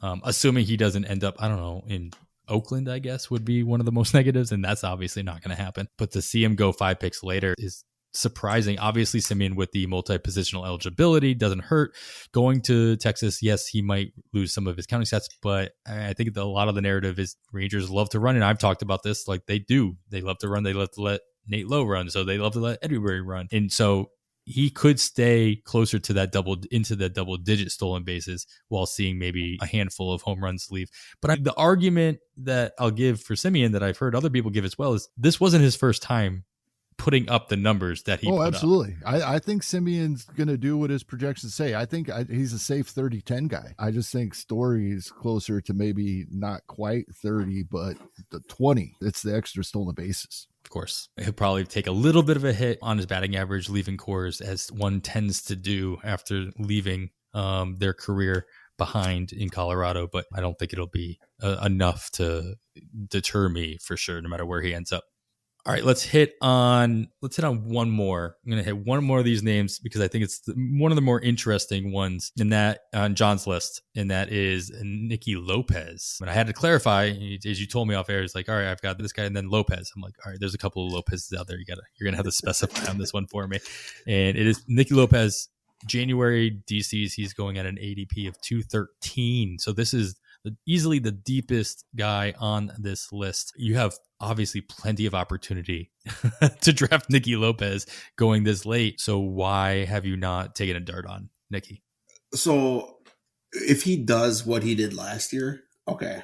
Assuming he doesn't end up, I don't know, in Oakland, I guess, would be one of the most negatives, and that's obviously not going to happen. But to see him go 5 picks later is surprising. Obviously, Semien with the multi-positional eligibility doesn't hurt. Going to Texas, yes, he might lose some of his counting stats, but I think a lot of the narrative is Rangers love to run, and I've talked about this like they do. They love to run. They love to let Nate Lowe run, so they love to let Edward run. And so he could stay closer to that double digit stolen bases while seeing maybe a handful of home runs leave. But the argument that I'll give for Semien that I've heard other people give as well is this wasn't his first time putting up the numbers that he put absolutely up. I think Semien's going to do what his projections say. I think he's a safe 30-10 guy. I just think Story's closer to maybe not quite 30, but the 20. It's the extra stolen bases. Of course, he'll probably take a little bit of a hit on his batting average leaving Coors, as one tends to do after leaving their career behind in Colorado. But I don't think it'll be enough to deter me for sure, no matter where he ends up. All right, let's hit on one more. I'm going to hit one more of these names because I think it's one of the more interesting ones in that on John's list, and that is Nicky Lopez. And I had to clarify, as you told me off air, it's like, all right, I've got this guy and then Lopez. I'm like, all right, there's a couple of Lopez's out there. You're going to have to specify on this one for me. And it is Nicky Lopez, January DCs. He's going at an ADP of 213. So this is easily the deepest guy on this list. You have obviously plenty of opportunity to draft Nicky Lopez going this late. So why have you not taken a dart on Nicky? So if he does what he did last year, okay,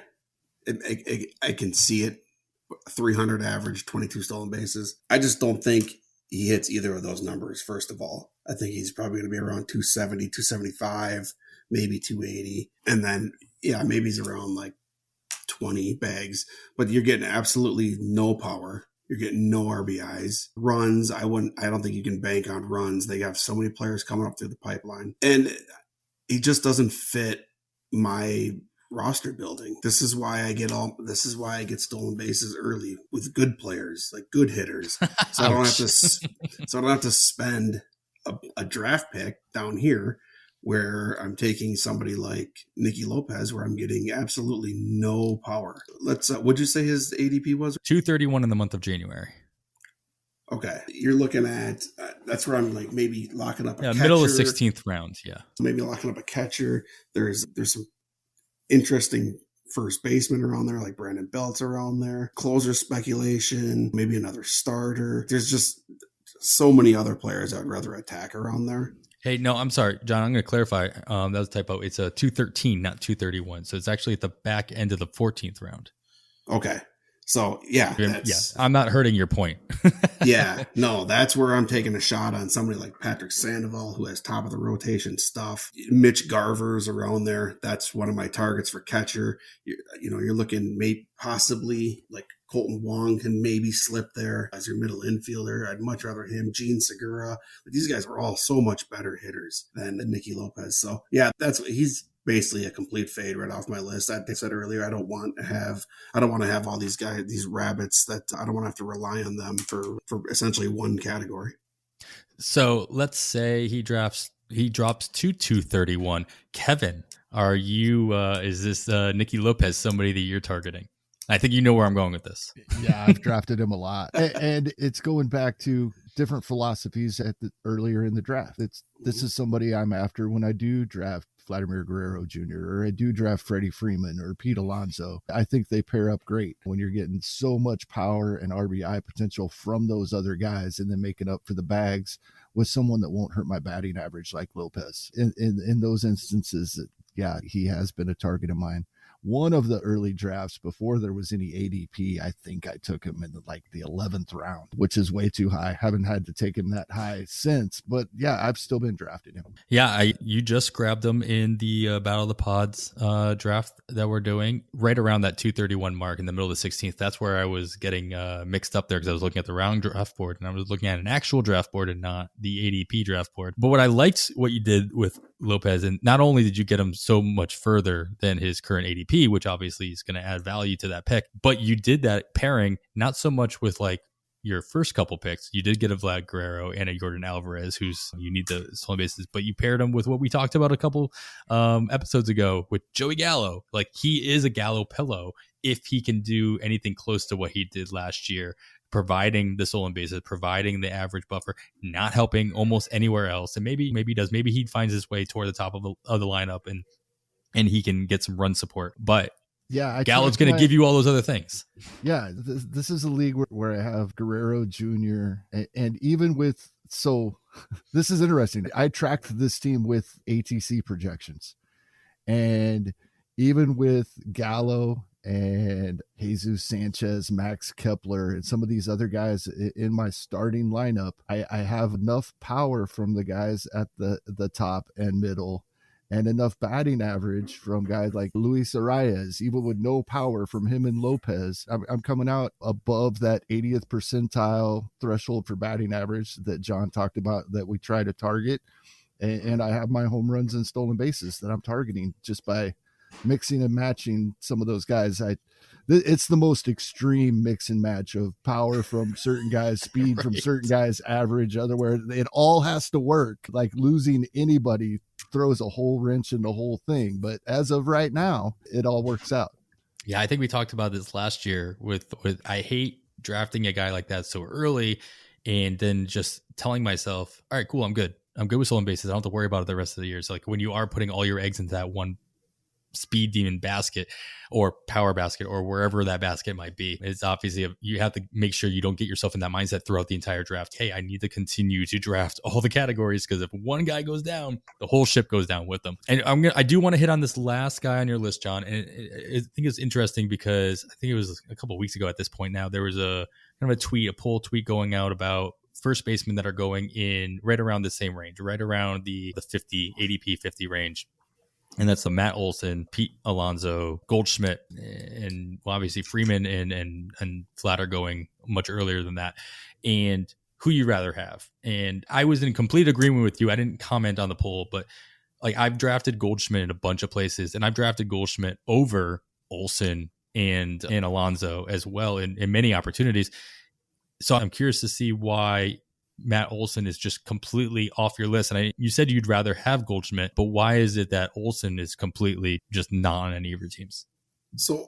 I can see it. 300 average, 22 stolen bases. I just don't think he hits either of those numbers, first of all. I think he's probably going to be around 270, 275, maybe 280. And then, yeah, maybe he's around like 20 bags, but you're getting absolutely no power. You're getting no RBIs. Runs, I don't think you can bank on runs. They have so many players coming up through the pipeline. And he just doesn't fit my roster building. This is why I get stolen bases early with good players, like good hitters. So I don't have to spend a draft pick down here where I'm taking somebody like Nicky Lopez, where I'm getting absolutely no power. What'd you say his ADP was? 231 in the month of January. Okay. You're looking at, that's where I'm like maybe locking up a catcher. Middle of 16th round. Yeah. Maybe locking up a catcher. There's some interesting first baseman around there, like Brandon Belt's around there. Closer speculation, maybe another starter. There's just so many other players I'd rather attack around there. Hey, no, I'm sorry, John. I'm going to clarify. That was a typo. It's a 213, not 231. So it's actually at the back end of the 14th round. Okay. So, yeah. I'm not hurting your point. Yeah. No, that's where I'm taking a shot on somebody like Patrick Sandoval, who has top of the rotation stuff. Mitch Garver's around there. That's one of my targets for catcher. You're looking maybe possibly like Colton Wong can maybe slip there as your middle infielder. I'd much rather him. Gene Segura. These guys are all so much better hitters than Nicky Lopez. So, yeah, he's basically a complete fade right off my list. I said earlier, I don't want to have all these guys, these rabbits that I don't want to have to rely on them for essentially one category. So let's say he drops to 231. Kevin, are you, is this Nicky Lopez somebody that you're targeting? I think you know where I'm going with this. Yeah, I've drafted him a lot. And it's going back to different philosophies earlier in the draft. This is somebody I'm after when I do draft Vladimir Guerrero Jr. or I do draft Freddie Freeman or Pete Alonso. I think they pair up great when you're getting so much power and RBI potential from those other guys and then making up for the bags with someone that won't hurt my batting average like Lopez. In those instances, yeah, he has been a target of mine. One of the early drafts before there was any ADP, I think I took him in the 11th round, which is way too high. Haven't had to take him that high since, but yeah, I've still been drafting him. Yeah, you just grabbed him in the Battle of the Pods draft that we're doing right around that 231 mark in the middle of the 16th. That's where I was getting mixed up there because I was looking at the round draft board and I was looking at an actual draft board and not the ADP draft board. But what I liked what you did with Lopez, and not only did you get him so much further than his current ADP, which obviously is going to add value to that pick, but you did that pairing not so much with like your first couple picks. You did get a Vlad Guerrero and a Jordan Alvarez, who's you need the stolen bases, but you paired him with what we talked about a couple episodes ago with Joey Gallo. Like he is a Gallo pillow if he can do anything close to what he did last year, providing the stolen bases, providing the average buffer, not helping almost anywhere else. And maybe he does. Maybe he finds his way toward the top of the lineup and he can get some run support. But yeah, Gallo's going to give you all those other things. Yeah, this is a league where I have Guerrero Jr. and even with, so this is interesting. I tracked this team with ATC projections, and even with Gallo and Jesus Sanchez, Max Kepler, and some of these other guys in my starting lineup, I have enough power from the guys at the top and middle and enough batting average from guys like Luis Arias, even with no power from him and Lopez. I'm coming out above that 80th percentile threshold for batting average that John talked about that we try to target. And I have my home runs and stolen bases that I'm targeting just by mixing and matching some of those guys. It's the most extreme mix and match of power from certain guys, speed from certain guys, average, otherwise it all has to work. Like losing anybody throws a whole wrench in the whole thing. But as of right now, it all works out. Yeah, I think we talked about this last year with I hate drafting a guy like that so early and then just telling myself, all right, cool, I'm good with stolen bases. I don't have to worry about it the rest of the year. So like when you are putting all your eggs into that one speed demon basket or power basket or wherever that basket might be, it's obviously you have to make sure you don't get yourself in that mindset throughout the entire draft. Hey, I need to continue to draft all the categories because if one guy goes down, the whole ship goes down with them. And I do want to hit on this last guy on your list, John. And I think it's interesting because I think it was a couple of weeks ago at this point now, there was a kind of a poll tweet going out about first basemen that are going in right around the same range, right around the 50 ADP 50 range. And that's the Matt Olson, Pete Alonso, Goldschmidt, and obviously Freeman and Vlad are going much earlier than that. And who you'd rather have. And I was in complete agreement with you. I didn't comment on the poll, but like I've drafted Goldschmidt in a bunch of places, and I've drafted Goldschmidt over Olson and Alonso as well in many opportunities. So I'm curious to see why Matt Olson is just completely off your list. And you said you'd rather have Goldschmidt, but why is it that Olson is completely just not on any of your teams? So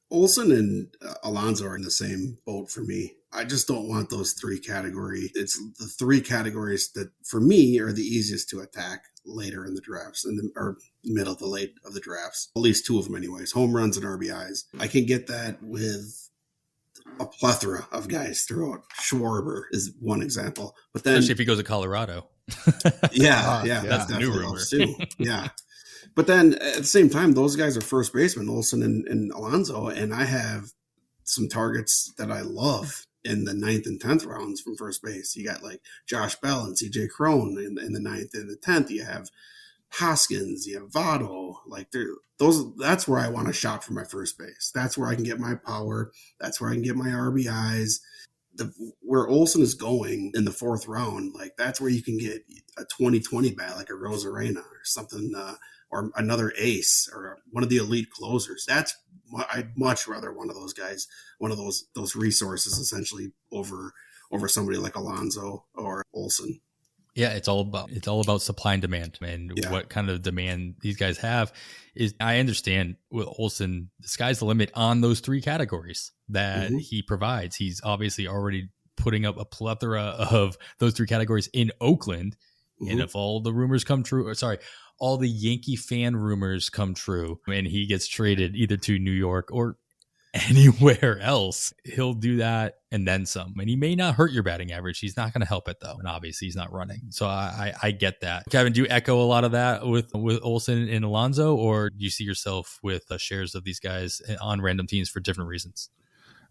Olson and Alonso are in the same boat for me. I just don't want those three categories. It's the three categories that for me are the easiest to attack later in the drafts or middle of the drafts. At least two of them anyways, home runs and RBIs. I can get that with a plethora of guys throughout. Schwarber is one example. But then, especially if he goes to Colorado. Yeah, that's the new rumor too. Yeah. But then at the same time, those guys are first basemen, Olson and Alonso, and I have some targets that I love in the 9th and 10th rounds from first base. You got like Josh Bell and CJ Cron in the 9th and the 10th. You have Hoskins, you have Votto. Like that's where I want to shop for my first base. That's where I can get my power. That's where I can get my RBIs. Where Olson is going in the 4th round, like that's where you can get a 2020 bat like a Rosarena or something, or another ace or one of the elite closers. I'd much rather one of those guys, one of those resources essentially over somebody like Alonso or Olson. Yeah, it's all about supply and demand, and what kind of demand these guys have. Is I understand with Olson, the sky's the limit on those three categories that he provides. He's obviously already putting up a plethora of those three categories in Oakland, and if all the rumors come true, all the Yankee fan rumors come true, and he gets traded either to New York or anywhere else, he'll do that and then some. And he may not hurt your batting average. He's not going to help it though. And obviously he's not running. So I get that. Kevin, do you echo a lot of that with Olson and Alonso, or do you see yourself with shares of these guys on random teams for different reasons?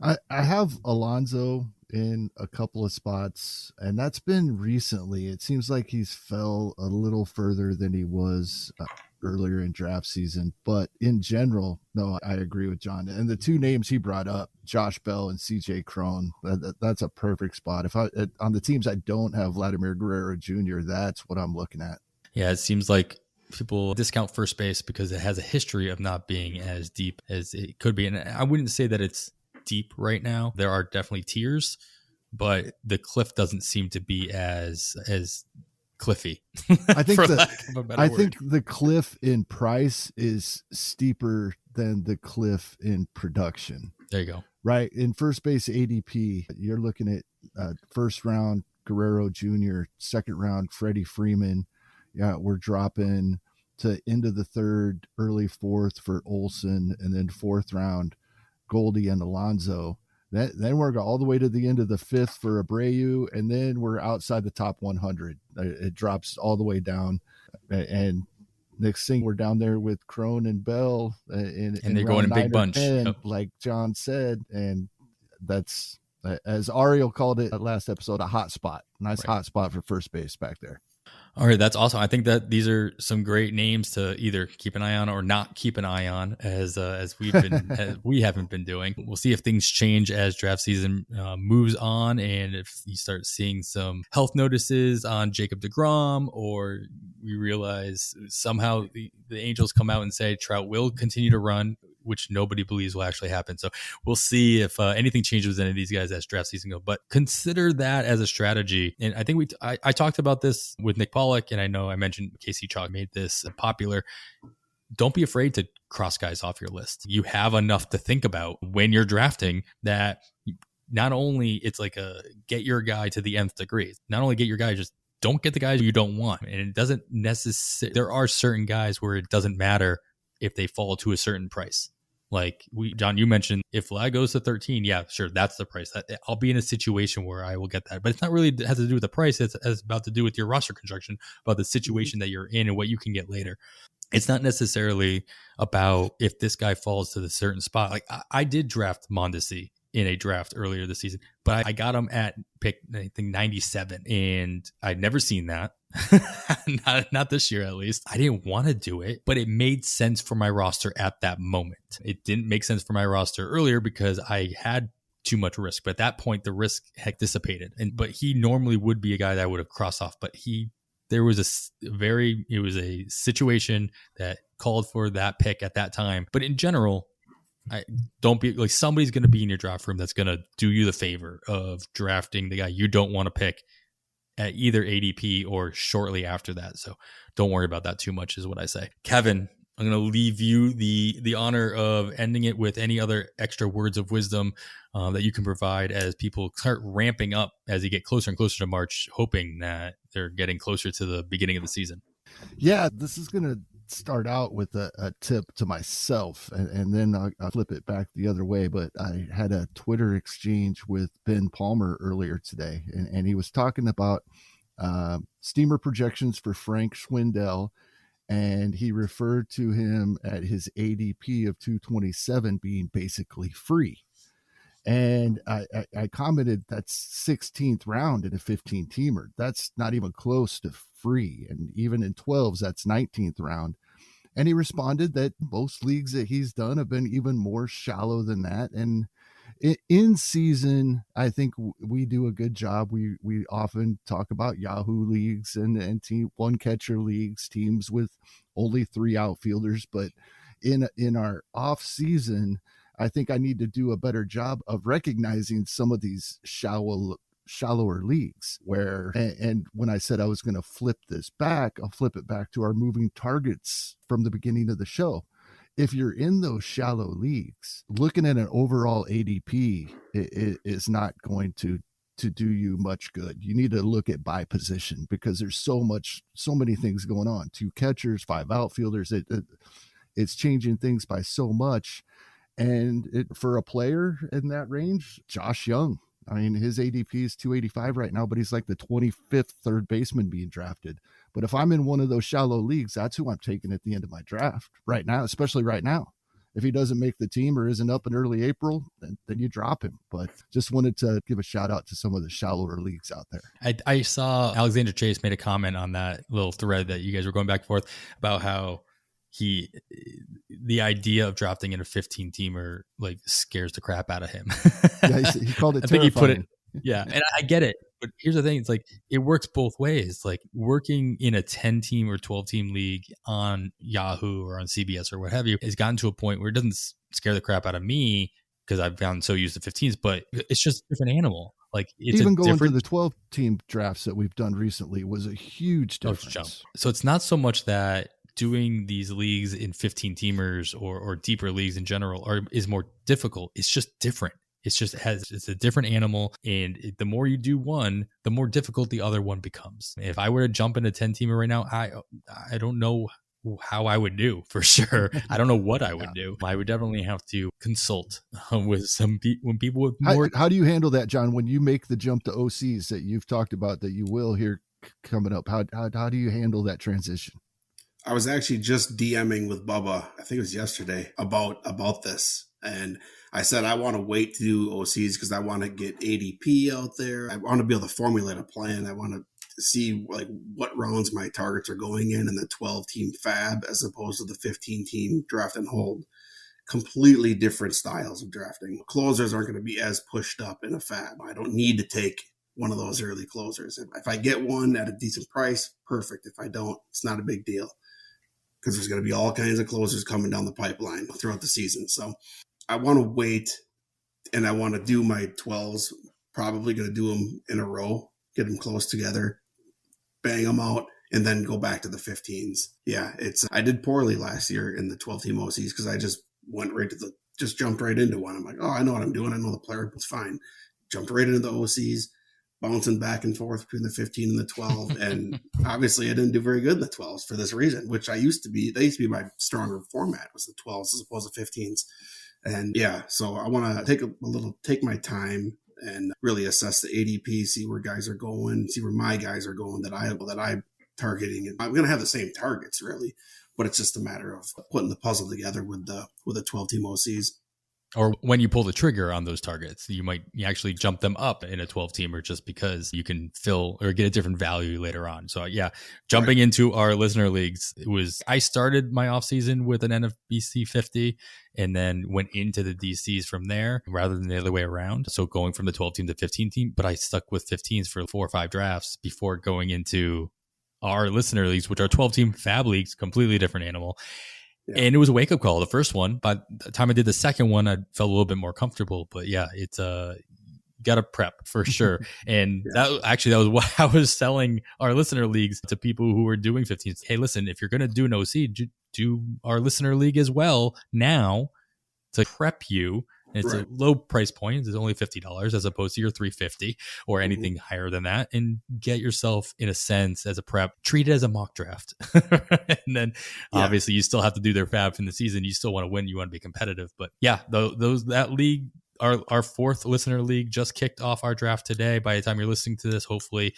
I have Alonso in a couple of spots, and that's been recently. It seems like he's fell a little further than he was earlier in draft season, but in general, no, I agree with John. And the two names he brought up, Josh Bell and CJ Cron, that's a perfect spot. If on the teams I don't have Vladimir Guerrero Jr., that's what I'm looking at. Yeah, it seems like people discount first base because it has a history of not being as deep as it could be. And I wouldn't say that it's deep right now. There are definitely tiers, but the cliff doesn't seem to be as cliffy. I think the cliff in price is steeper than the cliff in production. There you go. Right. In first base ADP, you're looking at first round Guerrero Jr., second round Freddie Freeman. Yeah, we're dropping to end of the 3rd, early 4th for Olson, and then 4th round Goldie and Alonso. Then we're all the way to the end of the 5th for Abreu, and then we're outside the top 100. It drops all the way down, and next thing we're down there with Cron and Bell, and they're going in big bunch, 10, like John said, and that's, as Ariel called it last episode, a hot spot. Nice hot spot for first base back there. All right, that's awesome. I think that these are some great names to either keep an eye on or not keep an eye on, as we've been as we haven't been doing. We'll see if things change as draft season moves on, and if you start seeing some health notices on Jacob deGrom, or we realize somehow the Angels come out and say Trout will continue to run, which nobody believes will actually happen. So we'll see if anything changes with any of these guys as draft season goes. But consider that as a strategy. And I think I talked about this with Nick Pollock, and I know I mentioned Casey Chalk made this popular. Don't be afraid to cross guys off your list. You have enough to think about when you're drafting that not only it's like a get your guy to the nth degree, not only get your guy, just don't get the guys you don't want. And it doesn't necessarily, there are certain guys where it doesn't matter if they fall to a certain price. Like John, you mentioned if Vlad goes to 13, yeah, sure, that's the price. I'll be in a situation where I will get that, but it's not really has to do with the price. It's about to do with your roster construction, about the situation that you're in and what you can get later. It's not necessarily about if this guy falls to the certain spot. Like I did draft Mondesi in a draft earlier this season, but I got him at pick, I think 97, and I'd never seen that. not this year, at least. I didn't want to do it, but it made sense for my roster at that moment. It didn't make sense for my roster earlier because I had too much risk, but at that point the risk had dissipated. But he normally would be a guy that I would have crossed off, but he there was it was a situation that called for that pick at that time. But in general, don't be like, somebody's going to be in your draft room that's going to do you the favor of drafting the guy you don't want to pick at either ADP or shortly after that. So don't worry about that too much is what I say. Kevin, I'm going to leave you the honor of ending it with any other extra words of wisdom that you can provide as people start ramping up as you get closer and closer to March, hoping that they're getting closer to the beginning of the season. Yeah, this is going to start out with a tip to myself, and then I'll flip it back the other way. But I had a Twitter exchange with Ben Palmer earlier today, and he was talking about steamer projections for Frank Schwindel, and he referred to him at his ADP of 227 being basically free. And I commented, that's 16th round in a 15-teamer. That's not even close to free. And even in 12s, that's 19th round. And he responded that most leagues that he's done have been even more shallow than that. And in season, I think we do a good job. We often talk about Yahoo leagues and team one catcher leagues, teams with only 3 outfielders. But in our off season, I think I need to do a better job of recognizing some of these shallower leagues where, and when I said I was going to flip this back, I'll flip it back to our moving targets from the beginning of the show. If you're in those shallow leagues, looking at an overall ADP is not going to do you much good. You need to look at by position because there's so many things going on. 2 catchers, 5 outfielders. It's changing things by so much. And for a player in that range, Josh Young, I mean, his ADP is 285 right now, but he's like the 25th third baseman being drafted. But if I'm in one of those shallow leagues, that's who I'm taking at the end of my draft right now, especially right now. If he doesn't make the team or isn't up in early April, then you drop him. But just wanted to give a shout out to some of the shallower leagues out there. I saw Alexander Chase made a comment on that little thread that you guys were going back and forth about how the idea of drafting in a 15-teamer like scares the crap out of him. Yeah, he called it I think he put it. terrifying. Yeah, and I get it. But here's the thing. It's like it works both ways. Like working in a 10-team or 12-team league on Yahoo or on CBS or what have you has gotten to a point where it doesn't scare the crap out of me because I've gotten so used to 15s, but it's just a different animal. Like it's even going to the 12-team drafts that we've done recently was a huge difference. Jump. So it's not so much that doing these leagues in 15-teamers or deeper leagues in general is more difficult. It's just different. It's a different animal. And the more you do one, the more difficult the other one becomes. If I were to jump into 10-teamer right now, I don't know how I would do for sure. I don't know what I would do. I would definitely have to consult with some people with more. How do you handle that, John, when you make the jump to OCs that you've talked about that you will here coming up? How do you handle that transition? I was actually just DMing with Bubba, I think it was yesterday, about this. And I said, I want to wait to do OCs because I want to get ADP out there. I want to be able to formulate a plan. I want to see like what rounds my targets are going in the 12-team fab as opposed to the 15-team draft and hold. Completely different styles of drafting. Closers aren't going to be as pushed up in a fab. I don't need to take one of those early closers. If I get one at a decent price, perfect. If I don't, it's not a big deal. Because there's going to be all kinds of closers coming down the pipeline throughout the season. So I want to wait, and I want to do my 12s, probably going to do them in a row, get them close together, bang them out, and then go back to the 15s. Yeah, I did poorly last year in the 12-team OCs because I just went just jumped right into one. I'm like, oh, I know what I'm doing. I know the player was fine. Jumped right into the OCs, bouncing back and forth between the 15 and the 12. And obviously I didn't do very good in the 12s for this reason, which that used to be my stronger format was the 12s as opposed to 15s. And yeah, so I want to take my time and really assess the ADP, see where guys are going, see where my guys are going that I'm targeting. And I'm going to have the same targets really, but it's just a matter of putting the puzzle together with the 12-team OCs. Or when you pull the trigger on those targets, you actually jump them up in a 12-teamer just because you can fill or get a different value later on. So yeah, jumping into our listener leagues, I started my offseason with an NFBC 50 and then went into the DCs from there rather than the other way around. So going from the 12-team to 15-team, but I stuck with 15s for 4 or 5 drafts before going into our listener leagues, which are 12-team fab leagues, completely different animal. Yeah. And it was a wake-up call, the first one. By the time I did the second one, I felt a little bit more comfortable. But yeah, it's got to prep for sure. And that was what I was selling our listener leagues to people who were doing 15s. Hey, listen, if you're going to do an OC, do our listener league as well now to prep you. It's a low price point. It's only $50 as opposed to your $350 or anything higher than that. And get yourself, in a sense, as a prep, treat it as a mock draft. And then obviously you still have to do their fab in the season. You still want to win. You want to be competitive. But yeah, that league, our fourth listener league, just kicked off our draft today. By the time you're listening to this, hopefully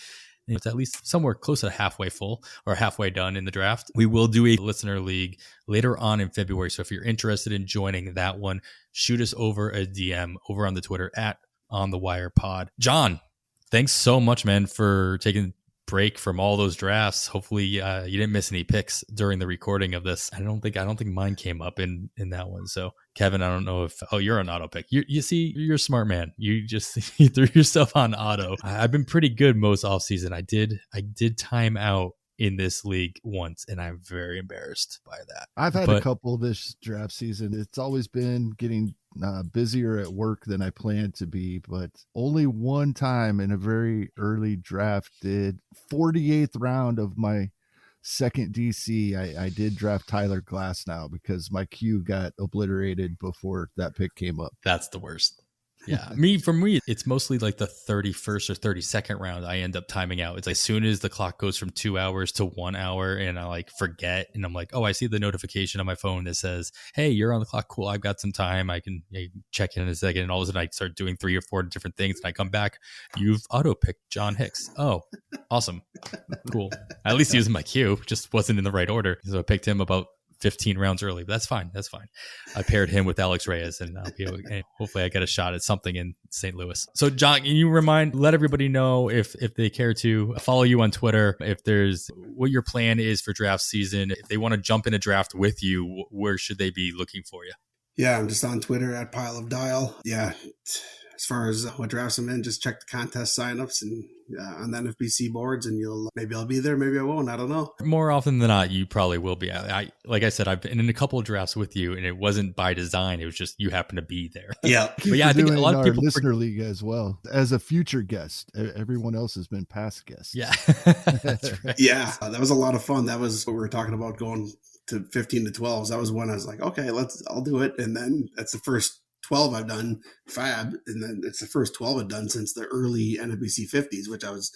it's at least somewhere close to halfway full or halfway done in the draft. We will do a listener league later on in February. So if you're interested in joining that one, shoot us over a DM over on the Twitter at OnTheWirePod. John, thanks so much, man, for taking a break from all those drafts. Hopefully you didn't miss any picks during the recording of this. I don't think mine came up in that one. So Kevin, I don't know if you're an auto pick. You see, you're a smart man. You threw yourself on auto. I've been pretty good most offseason. I did time out in this league once, and I'm very embarrassed by that. I've had a couple this draft season. It's always been getting busier at work than I planned to be, but only one time in a very early draft did 48th round of my second DC, I did draft Tyler Glasnow because my queue got obliterated before that pick came up. That's the worst. Yeah. For me, it's mostly like the 31st or 32nd round. I end up timing out. It's like as soon as the clock goes from 2 hours to 1 hour and I like forget and I'm like, oh, I see the notification on my phone that says, hey, you're on the clock. Cool. I've got some time. I can check in a second. And all of a sudden I start doing 3 or 4 different things. And I come back. You've auto picked John Hicks. Oh, awesome. Cool. I at least using my queue. Just wasn't in the right order. So I picked him about 15 rounds early, but that's fine. I paired him with Alex Reyes and I'll be okay. Hopefully I get a shot at something in St. Louis. So John, can you let everybody know if they care to follow you on Twitter, if there's what your plan is for draft season, if they want to jump in a draft with you, where should they be looking for you? Yeah, I'm just on Twitter at Pile of Dial. Yeah. As far as what drafts I'm in, just check the contest signups and on the NFBC boards, and maybe I'll be there, maybe I won't. I don't know. More often than not, you probably will be. Like I said, I've been in a couple of drafts with you, and it wasn't by design. It was just you happen to be there. Yeah, but yeah, I think a lot of people listener league as well as a future guest. Everyone else has been past guests. Yeah, that's right. Yeah, that was a lot of fun. That was what we were talking about, going to 15 to 12s. That was when I was like, okay, I'll do it, and then that's the first 12 I've done fab, and then it's the first 12 I've done since the early NFBC 50s, which I was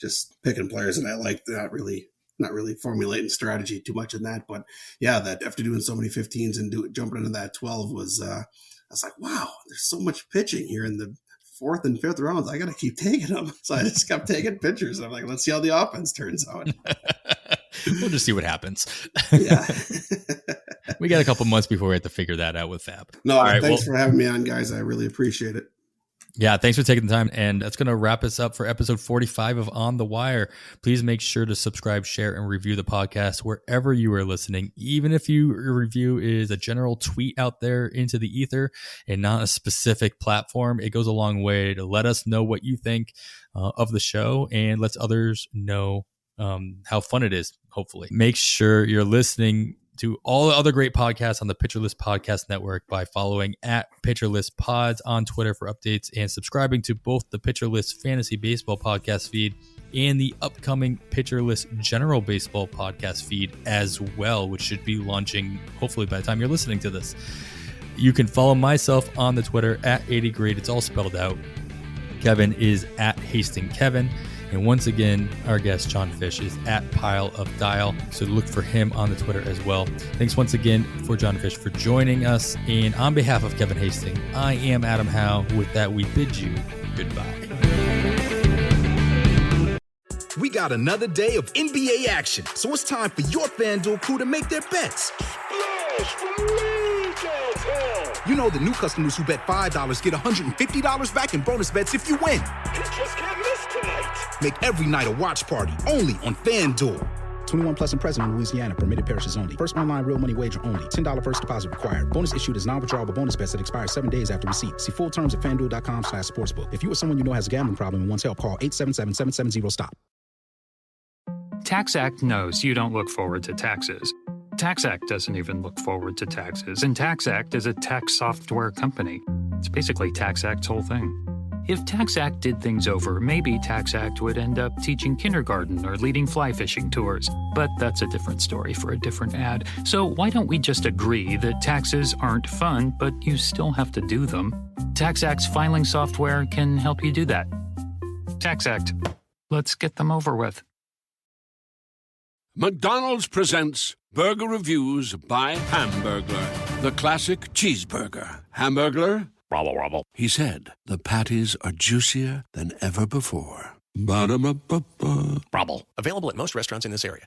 just picking players that I liked, not really formulating strategy too much in that. But yeah, that after doing so many 15s and jumping into that 12 was I was like, wow, there's so much pitching here in the 4th and 5th rounds. I got to keep taking them. So I just kept taking pictures. And I'm like, let's see how the offense turns out. We'll just see what happens. Yeah. We got a couple months before we have to figure that out with Fab. No, thanks for having me on, guys. I really appreciate it. Yeah, thanks for taking the time. And that's going to wrap us up for episode 45 of On the Wire. Please make sure to subscribe, share, and review the podcast wherever you are listening. Even if your review is a general tweet out there into the ether and not a specific platform, it goes a long way to let us know what you think of the show and lets others know how fun it is, hopefully. Make sure you're listening to all the other great podcasts on the Pitcher List Podcast Network by following at Pitcher List Pods on Twitter for updates and subscribing to both the Pitcher List Fantasy Baseball podcast feed and the upcoming Pitcher List General Baseball podcast feed as well, which should be launching hopefully by the time you're listening to this. You can follow myself on the Twitter at 80grade. It's all spelled out. Kevin is at HastingKevin. And once again, our guest, John Fish, is at Pile of Dial. So look for him on the Twitter as well. Thanks once again for John Fish for joining us. And on behalf of Kevin Hastings, I am Adam Howe. With that, we bid you goodbye. We got another day of NBA action. So it's time for your FanDuel crew to make their bets. You know, the new customers who bet $5 get $150 back in bonus bets if you win. You just can't miss tonight. Make every night a watch party only on FanDuel. 21 plus and present in Louisiana. Permitted parishes only. First online real money wager only. $10 first deposit required. Bonus issued as non-withdrawable bonus bets that expire 7 days after receipt. See full terms at FanDuel.com/sportsbook. If you or someone you know has a gambling problem and wants help, call 877-770-STOP. TaxAct knows you don't look forward to taxes. TaxAct doesn't even look forward to taxes, and TaxAct is a tax software company. It's basically TaxAct's whole thing. If TaxAct did things over, maybe TaxAct would end up teaching kindergarten or leading fly fishing tours. But that's a different story for a different ad. So why don't we just agree that taxes aren't fun, but you still have to do them? TaxAct's filing software can help you do that. TaxAct. Let's get them over with. McDonald's presents Burger Reviews by Hamburglar, the classic cheeseburger. Hamburglar? Robble, robble. He said, the patties are juicier than ever before. Ba-da-ba-ba-ba. Brabble. Available at most restaurants in this area.